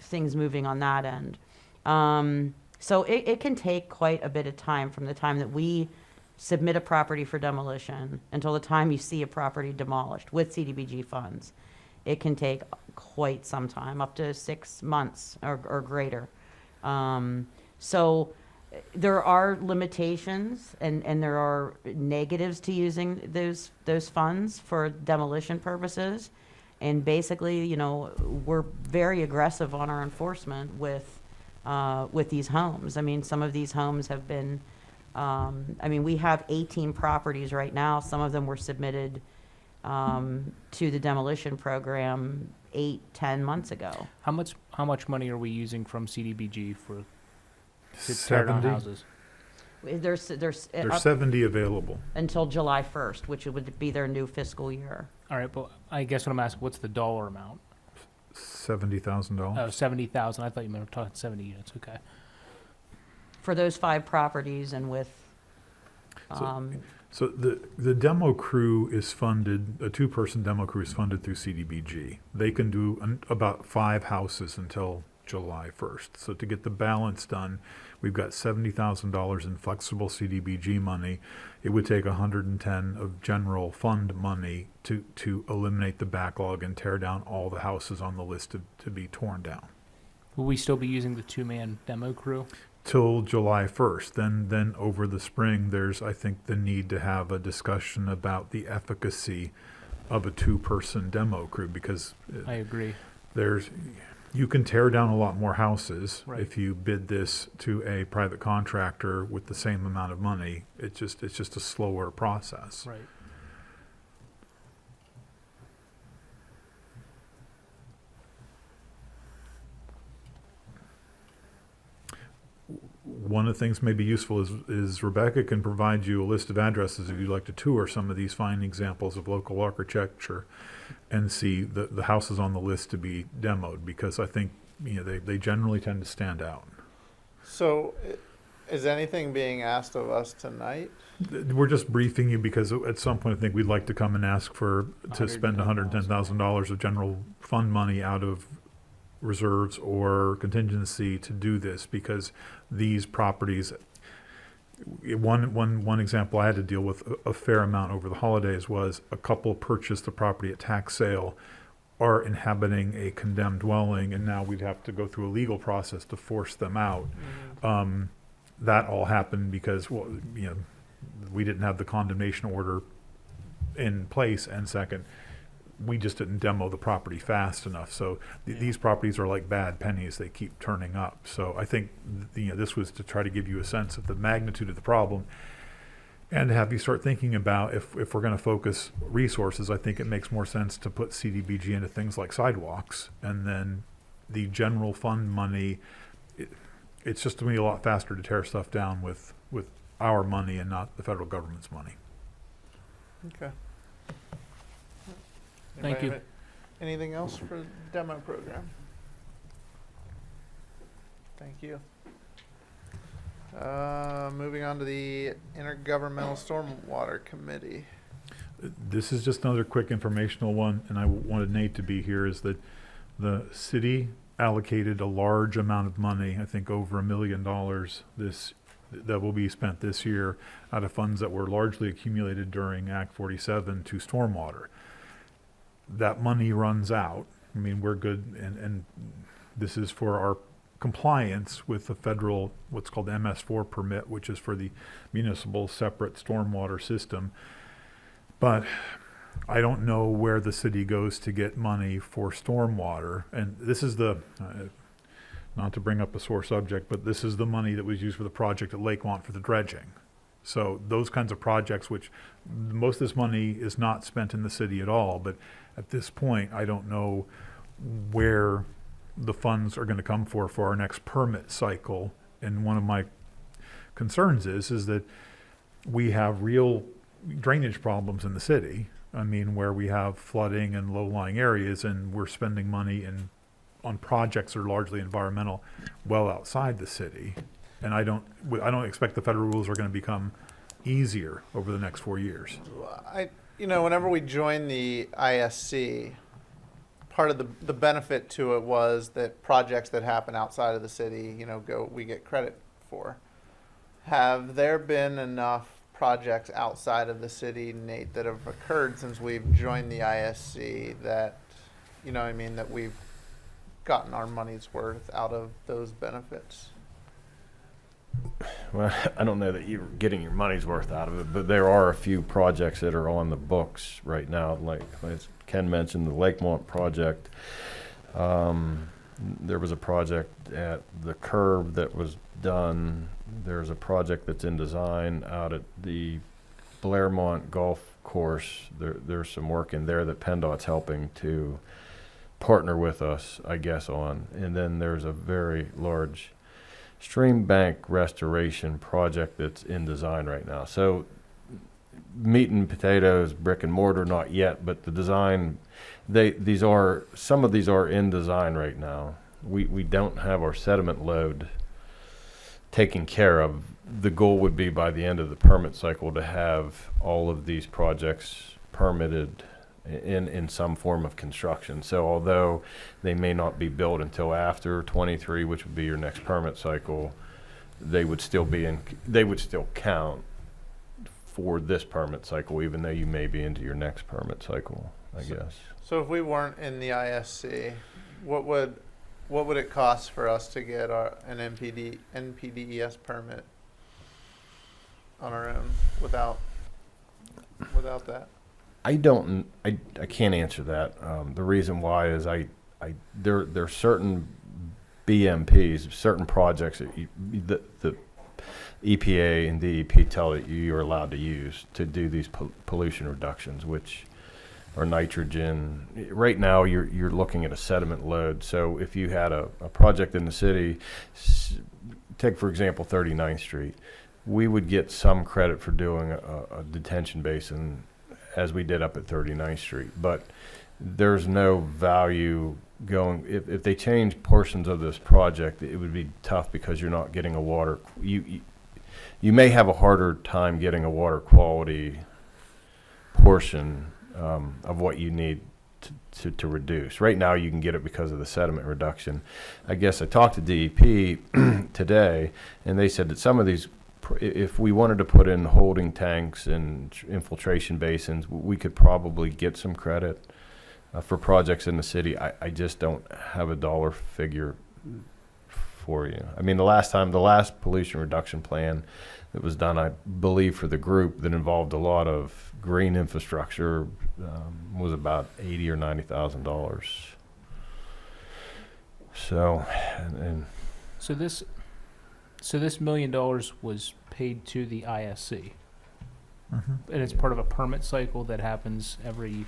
things moving on that end. So it can take quite a bit of time from the time that we submit a property for demolition until the time you see a property demolished with CDBG funds. It can take quite some time, up to 6 months or greater. So there are limitations and there are negatives to using those funds for demolition purposes. And basically, we're very aggressive on our enforcement with these homes. I mean, some of these homes have been, we have 18 properties right now. Some of them were submitted to the demolition program 8-10 months ago. How much money are we using from CDBG to tear down 70? houses? There's There's up 70 available. until July 1st, which would be their new fiscal year. All right, but I guess what I'm asking, what's the dollar amount? $70,000. Oh, 70,000. I thought you meant we were talking 70 units. Okay. For those 5 properties and with, So the demo crew is funded, a 2-person demo crew is funded through CDBG. They can do about 5 houses until July 1st. So to get the balance done, we've got $70,000 in flexible CDBG money. It would take 110 of general fund money to eliminate the backlog and tear down all the houses on the list to be torn down. Will we still be using the 2-man demo crew? Till July 1st. Then over the spring, there's, I think, the need to have a discussion about the efficacy of a 2-person demo crew, because I agree. you can tear down a lot more houses Right. if you bid this to a private contractor with the same amount of money. It's just a slower process. Right. One of the things may be useful is Rebecca can provide you a list of addresses if you'd like to tour some of these fine examples of local architecture and see the houses on the list to be demoed, because I think they generally tend to stand out. So, is anything being asked of us tonight? We're just briefing you because at some point I think we'd like to come and ask to spend $110,000 of general fund money out of reserves or contingency to do this, because these properties, one example I had to deal with a fair amount over the holidays was a couple purchased the property at tax sale, are inhabiting a condemned dwelling, and now we'd have to go through a legal process to force them out. That all happened because, we didn't have the condemnation order in place, and second, we just didn't demo the property fast enough. So these properties are like bad pennies; they keep turning up. So I think this was to try to give you a sense of the magnitude of the problem, and have you start thinking about if we're going to focus resources. I think it makes more sense to put CDBG into things like sidewalks, and then the general fund money. It's just going to be a lot faster to tear stuff down with our money and not the federal government's money. Okay. Thank you. Anybody have anything else for the demo program? Thank you. Moving on to the Intergovernmental Stormwater Committee. This is just another quick informational one, and I wanted Nate to be here, is that the city allocated a large amount of money, I think over $1 million this that will be spent this year out of funds that were largely accumulated during Act 47 to stormwater. That money runs out. I mean, we're good, and this is for our compliance with the federal, what's called MS4 permit, which is for the municipal separate stormwater system. But I don't know where the city goes to get money for stormwater. And this is the, not to bring up a sore subject, but this is the money that was used for the project at Lakemont for the dredging. So those kinds of projects, which most of this money is not spent in the city at all, but at this point, I don't know where the funds are going to come for our next permit cycle. And one of my concerns is that we have real drainage problems in the city. I mean, where we have flooding and low-lying areas, and we're spending money on projects that are largely environmental well outside the city. And I don't expect the federal rules are going to become easier over the next 4 years. Whenever we joined the ISC, part of the benefit to it was that projects that happen outside of the city, we get credit for. Have there been enough projects outside of the city, Nate, that have occurred since we've joined the ISC that, that we've gotten our money's worth out of those benefits? Well, I don't know that you're getting your money's worth out of it, but there are a few projects that are on the books right now. Like as Ken mentioned, the Lakemont project. There was a project at the curve that was done. There's a project that's in design out at the Blairmont Golf Course. There's some work in there that PennDOT's helping to partner with us, I guess, on. And then there's a very large stream bank restoration project that's in design right now. So meat and potatoes, brick and mortar, not yet, but the design, some of these are in design right now. We don't have our sediment load taken care of. The goal would be by the end of the permit cycle to have all of these projects permitted in some form of construction. So although they may not be built until after 23, which would be your next permit cycle, they would still count for this permit cycle, even though you may be into your next permit cycle, I guess. So if we weren't in the ISC, what would it cost for us to get an NPDES permit on our own without that? I can't answer that. The reason why is there are certain BMPs, certain projects that the EPA and DEP tell that you're allowed to use to do these pollution reductions, which are nitrogen. Right now, you're looking at a sediment load. So if you had a project in the city, take for example 39th Street, we would get some credit for doing a detention basin as we did up at 39th Street. But there's no value going, if they change portions of this project, it would be tough because you're not getting a water, you may have a harder time getting a water quality portion of what you need to reduce. Right now you can get it because of the sediment reduction. I guess I talked to DEP today, and they said that some of these, if we wanted to put in holding tanks and infiltration basins, we could probably get some credit for projects in the city. I just don't have a dollar figure for you. I mean, the last pollution reduction plan that was done, I believe, for the group that involved a lot of green infrastructure was about $80,000 or $90,000. So, So this $1 million was paid to the ISC, and it's part of a permit cycle that happens every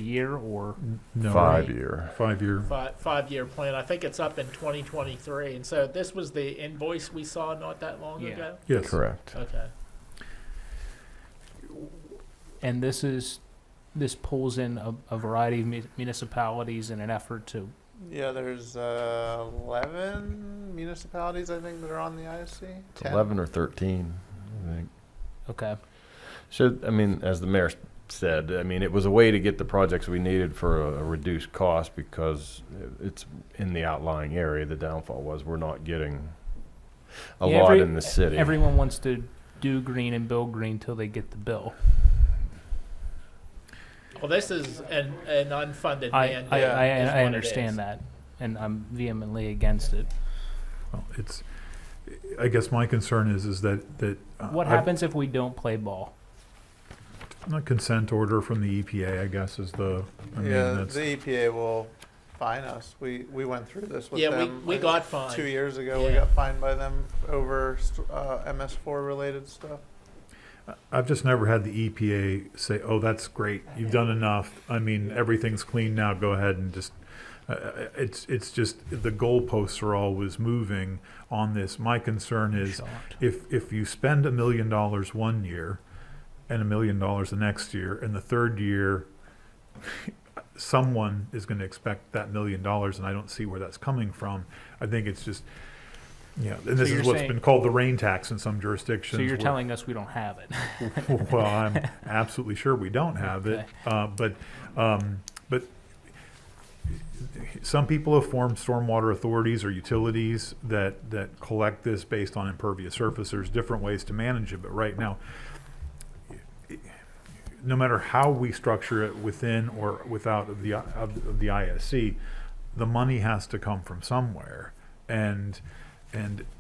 year, or No, 5 year. 5 year. 5-year plan. I think it's up in 2023. And so this was the invoice we saw not that long Yeah. ago? Yes. Correct. Okay. and this pulls in a variety of municipalities in an effort to. Yeah, there's 11 municipalities, I think, that are on the ISC. It's 11 or 13, I think. Okay. So, I mean, as the mayor said, I mean, it was a way to get the projects we needed for a reduced cost because it's in the outlying area. The downfall was we're not getting a Yeah, lot in the city. Everyone wants to do green and build green till they get the bill. Well, this is an unfunded I, mandate. I, is I, what I it understand is. that, and I'm vehemently against it. Well, I guess my concern is that What happens if we don't play ball? A consent order from the EPA, I guess, is the. I mean, Yeah, that's, the EPA will fine us. We went through this with Yeah, them. we I got think fined. 2 years ago. We Yeah. got fined by them over MS4 related stuff. I've just never had the EPA say, "Oh, that's great. You've done enough. I mean, everything's clean now. Go ahead and just." It's just the goalposts are always moving on this. My concern is Shocked. if you spend $1 million 1 year and $1 million the next year, and the third year someone is going to expect that $1 million, and I don't see where that's coming from. I think it's just, and this you're is what's saying- been called the rain tax in some jurisdictions. So you're where- telling us we don't have it? well, I'm absolutely sure we don't have it, but some people have formed stormwater authorities or utilities that collect this based on impervious surface. There's different ways to manage it, but right now, no matter how we structure it within or without of the ISC, the money has to come from somewhere, and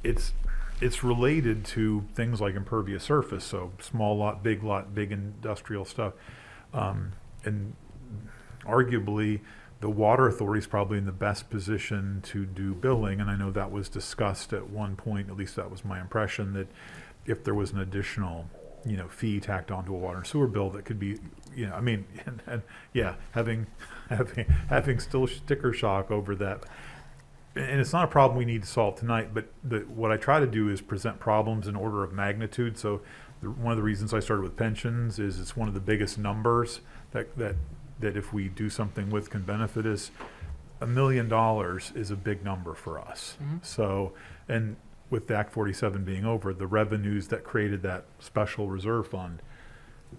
it's related to things like impervious surface, so small lot, big industrial stuff, and arguably the water authority is probably in the best position to do billing, and I know that was discussed at one point, at least that was my impression, that if there was an additional fee tacked onto a water and sewer bill that could be, I mean, and having still sticker shock over that. And it's not a problem we need to solve tonight, but what I try to do is present problems in order of magnitude. So one of the reasons I started with pensions is it's one of the biggest numbers that if we do something with can benefit us. $1 million is a big number for us. Mm-hmm. So, and with the Act 47 being over, the revenues that created that special reserve fund,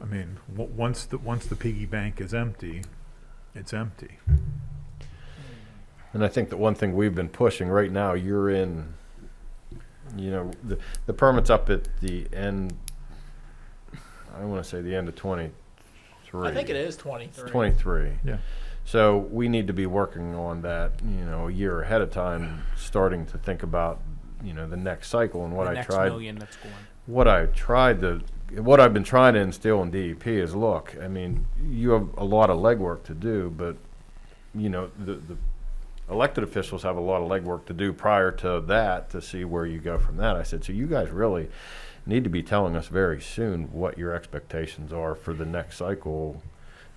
I mean, once the piggy bank is empty, it's empty. And I think that one thing we've been pushing right now, you're in, the permit's up at the end, I don't want to say the end of 23. I think it is 23. It's 23. Yeah. So we need to be working on that, a year ahead of time, starting to think about, the next cycle and what The I next tried. million that's going. What I've been trying to instill in DEP is, look, I mean, you have a lot of legwork to do, but, the elected officials have a lot of legwork to do prior to that to see where you go from that. I said, so you guys really need to be telling us very soon what your expectations are for the next cycle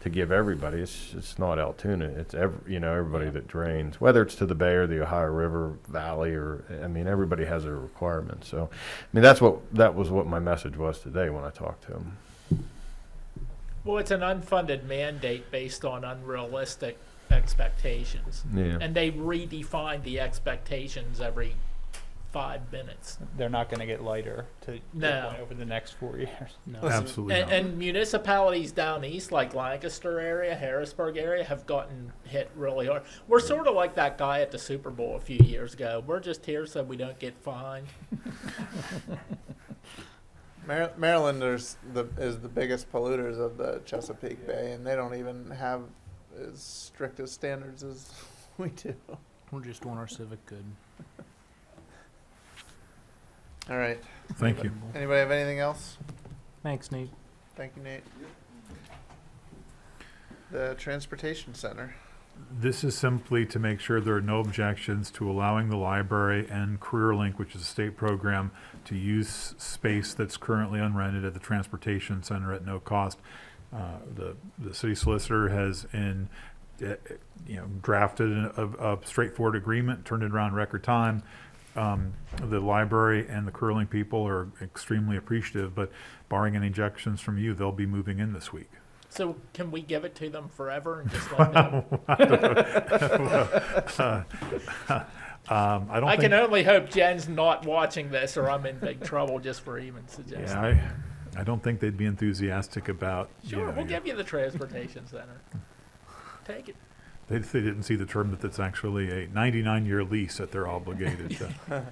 to give everybody. It's not Altoona. It's everybody that drains, whether it's to the Bay or the Ohio River Valley, or everybody has their requirements. So, that was what my message was today when I talked to him. Well, it's an unfunded mandate based on unrealistic expectations. Yeah. And they redefine the expectations every 5 minutes. They're not going to get lighter to No. over the next 4 years. No. Absolutely not. And municipalities down east, like Lancaster area, Harrisburg area, have gotten hit really hard. We're sort of like that guy at the Super Bowl a few years ago. We're just here so we don't get fined. Maryland is the biggest polluters of the Chesapeake Bay, and they don't even have as strict as standards as we do. We're just doing our civic good. All right. Thank you. Anybody have anything else? Thanks, Nate. Thank you, Nate. The Transportation Center. This is simply to make sure there are no objections to allowing the library and CareerLink, which is a state program, to use space that's currently unrented at the Transportation Center at no cost. The city solicitor has drafted a straightforward agreement, turned it around in record time. The library and the CareerLink people are extremely appreciative, but barring any objections from you, they'll be moving in this week. So can we give it to them forever and just let them? I don't I think. can only hope Jen's not watching this, or I'm in big trouble just for even suggesting. Yeah, I don't think they'd be enthusiastic about. Sure, we'll give you the transportation center. Take it. They didn't see the term that it's actually a 99-year lease that they're obligated to.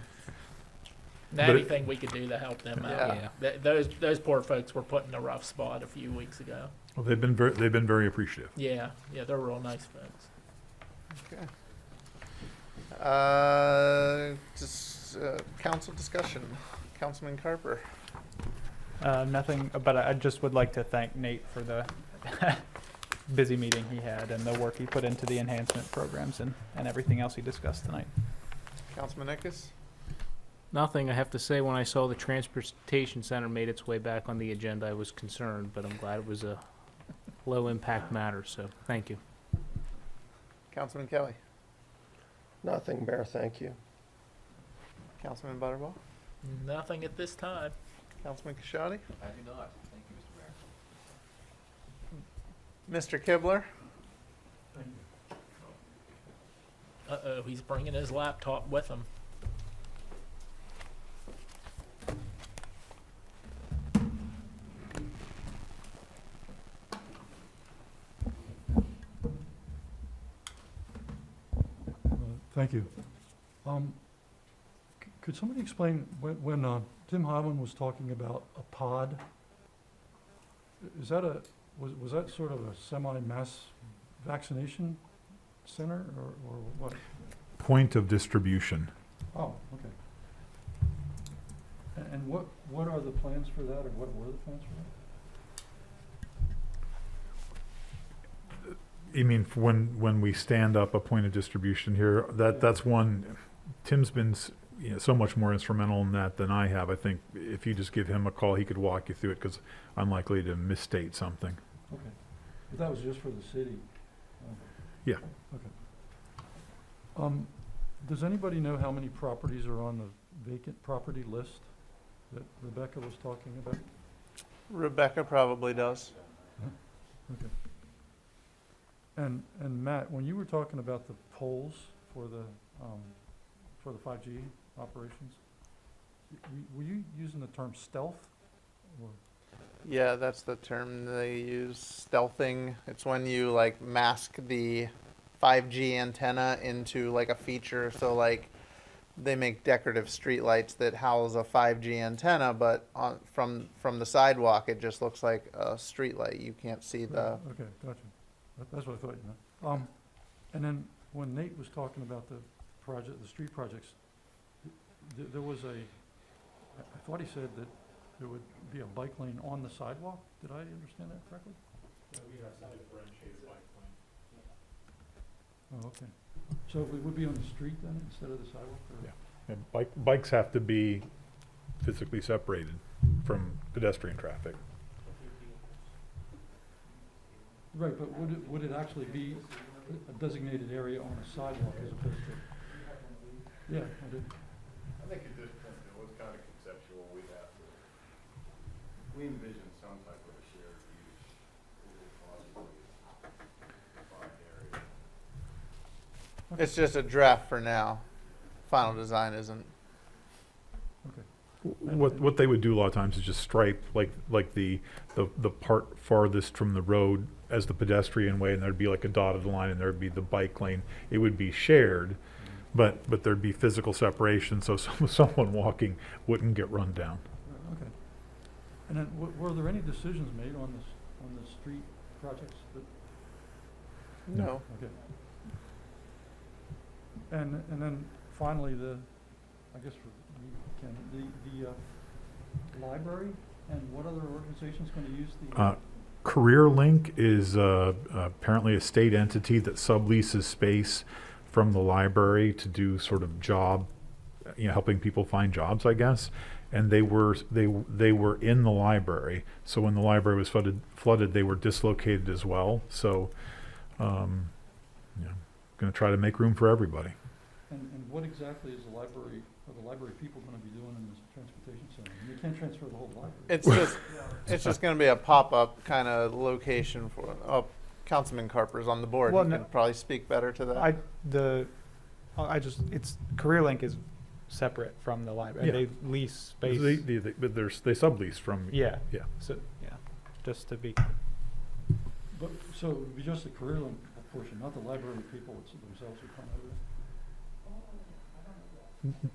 Anything we could do to help them out. Yeah. Those poor folks were put in a rough spot a few weeks ago. Well, they've been very appreciative. Yeah, they're real nice folks. Okay. Council discussion. Councilman Carper. Nothing, but I just would like to thank Nate for the busy meeting he had and the work he put into the enhancement programs and everything else he discussed tonight. Councilman Eckes. Nothing I have to say. When I saw the transportation center made its way back on the agenda, I was concerned, but I'm glad it was a low impact matter, so thank you. Councilman Kelly. Nothing, Mayor, thank you. Councilman Butterball. Nothing at this time. Councilman Kashadi. I do not. Thank you, Mr. Mayor. Mr. Kibler. Uh-oh, he's bringing his laptop with him. Thank you. Could somebody explain when Tim Highland was talking about a pod? Is that was that sort of a semi-mass vaccination center or what? Point of distribution. Oh, okay. And what are the plans for that, or what were the plans for that? You mean for when we stand up a point of distribution here, that's one, Tim's been so much more instrumental in that than I have. I think if you just give him a call, he could walk you through it, because I'm likely to misstate something. Okay. But that was just for the city? Yeah. Okay. Does anybody know how many properties are on the vacant property list that Rebecca was talking about? Rebecca probably does. Okay. And Matt, when you were talking about the poles for the 5G operations, were you using the term stealth? Or? Yeah, that's the term they use, stealthing. It's when you like mask the 5G antenna into like a feature. So like they make decorative streetlights that house a 5G antenna, but from the sidewalk it just looks like a streetlight. You can't see the. Okay, gotcha. That's what I thought you meant. And then when Nate was talking about the street projects, there was I thought he said that there would be a bike lane on the sidewalk. Did I understand that correctly? Oh, okay. So it would be on the street then instead of the sidewalk? Or? Yeah. And bikes have to be physically separated from pedestrian traffic. Right, but would it actually be a designated area on a sidewalk as opposed to? Yeah, I did. I think at this point it was kind of conceptual. We envision some type of a shared use, possibly defined area. It's just a draft for now. Final design isn't. Okay. What they would do a lot of times is just stripe like the part farthest from the road as the pedestrian way, and there'd be like a dotted line, and there'd be the bike lane. It would be shared, but there'd be physical separation, so someone walking wouldn't get run down. Okay. And then were there any decisions made on the street projects? No. Okay. And then finally I guess for you, Ken, the library, and what other organization's going to use the? CareerLink is apparently a state entity that subleases space from the library to do sort of job, helping people find jobs, I guess. And they were in the library. So when the library was flooded, they were dislocated as well. So, going to try to make room for everybody. And what exactly is the library people going to be doing in this transportation center? You can't transfer the whole library. It's just going to be a pop-up kind of location for. Oh, Councilman Carper's on the board. Well, He no- can probably speak better to that. It's CareerLink is separate from the library. Yeah. They lease space. They sublease from. Yeah. Yeah. So yeah, just to be. But so it would be just the CareerLink portion, not the library people themselves who come over.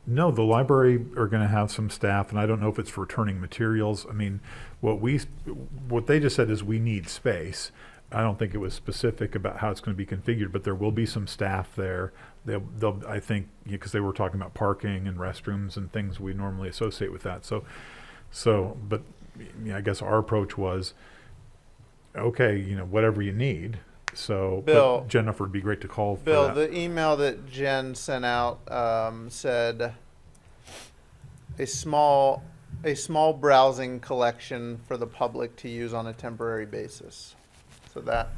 No, the library are gonna have some staff, and I don't know if it's for returning materials. I mean, what they just said is we need space. I don't think it was specific about how it's gonna be configured, but there will be some staff there. They'll, I think, because they were talking about parking and restrooms and things we normally associate with that. But I guess our approach was, okay, whatever you need. So, Bill- but Jennifer, it'd be great to call for Bill, that. the email that Jen sent out said a small browsing collection for the public to use on a temporary basis. So that,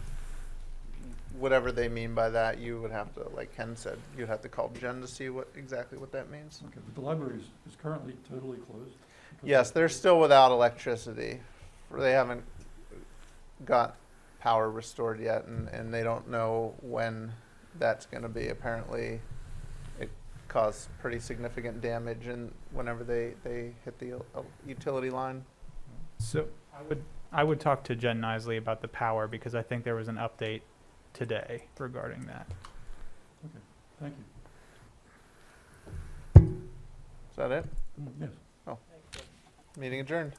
whatever they mean by that, you would have to, like Ken said, you'd have to call Jen to see exactly what that means. Okay, but the library is currently totally closed? Yes, they're still without electricity. They haven't got power restored yet, and they don't know when that's going to be. Apparently, it caused pretty significant damage and whenever they hit the utility line. So I would talk to Jen Nisley about the power, because I think there was an update today regarding that. Okay, thank you. Is that it? Yes. Meeting adjourned.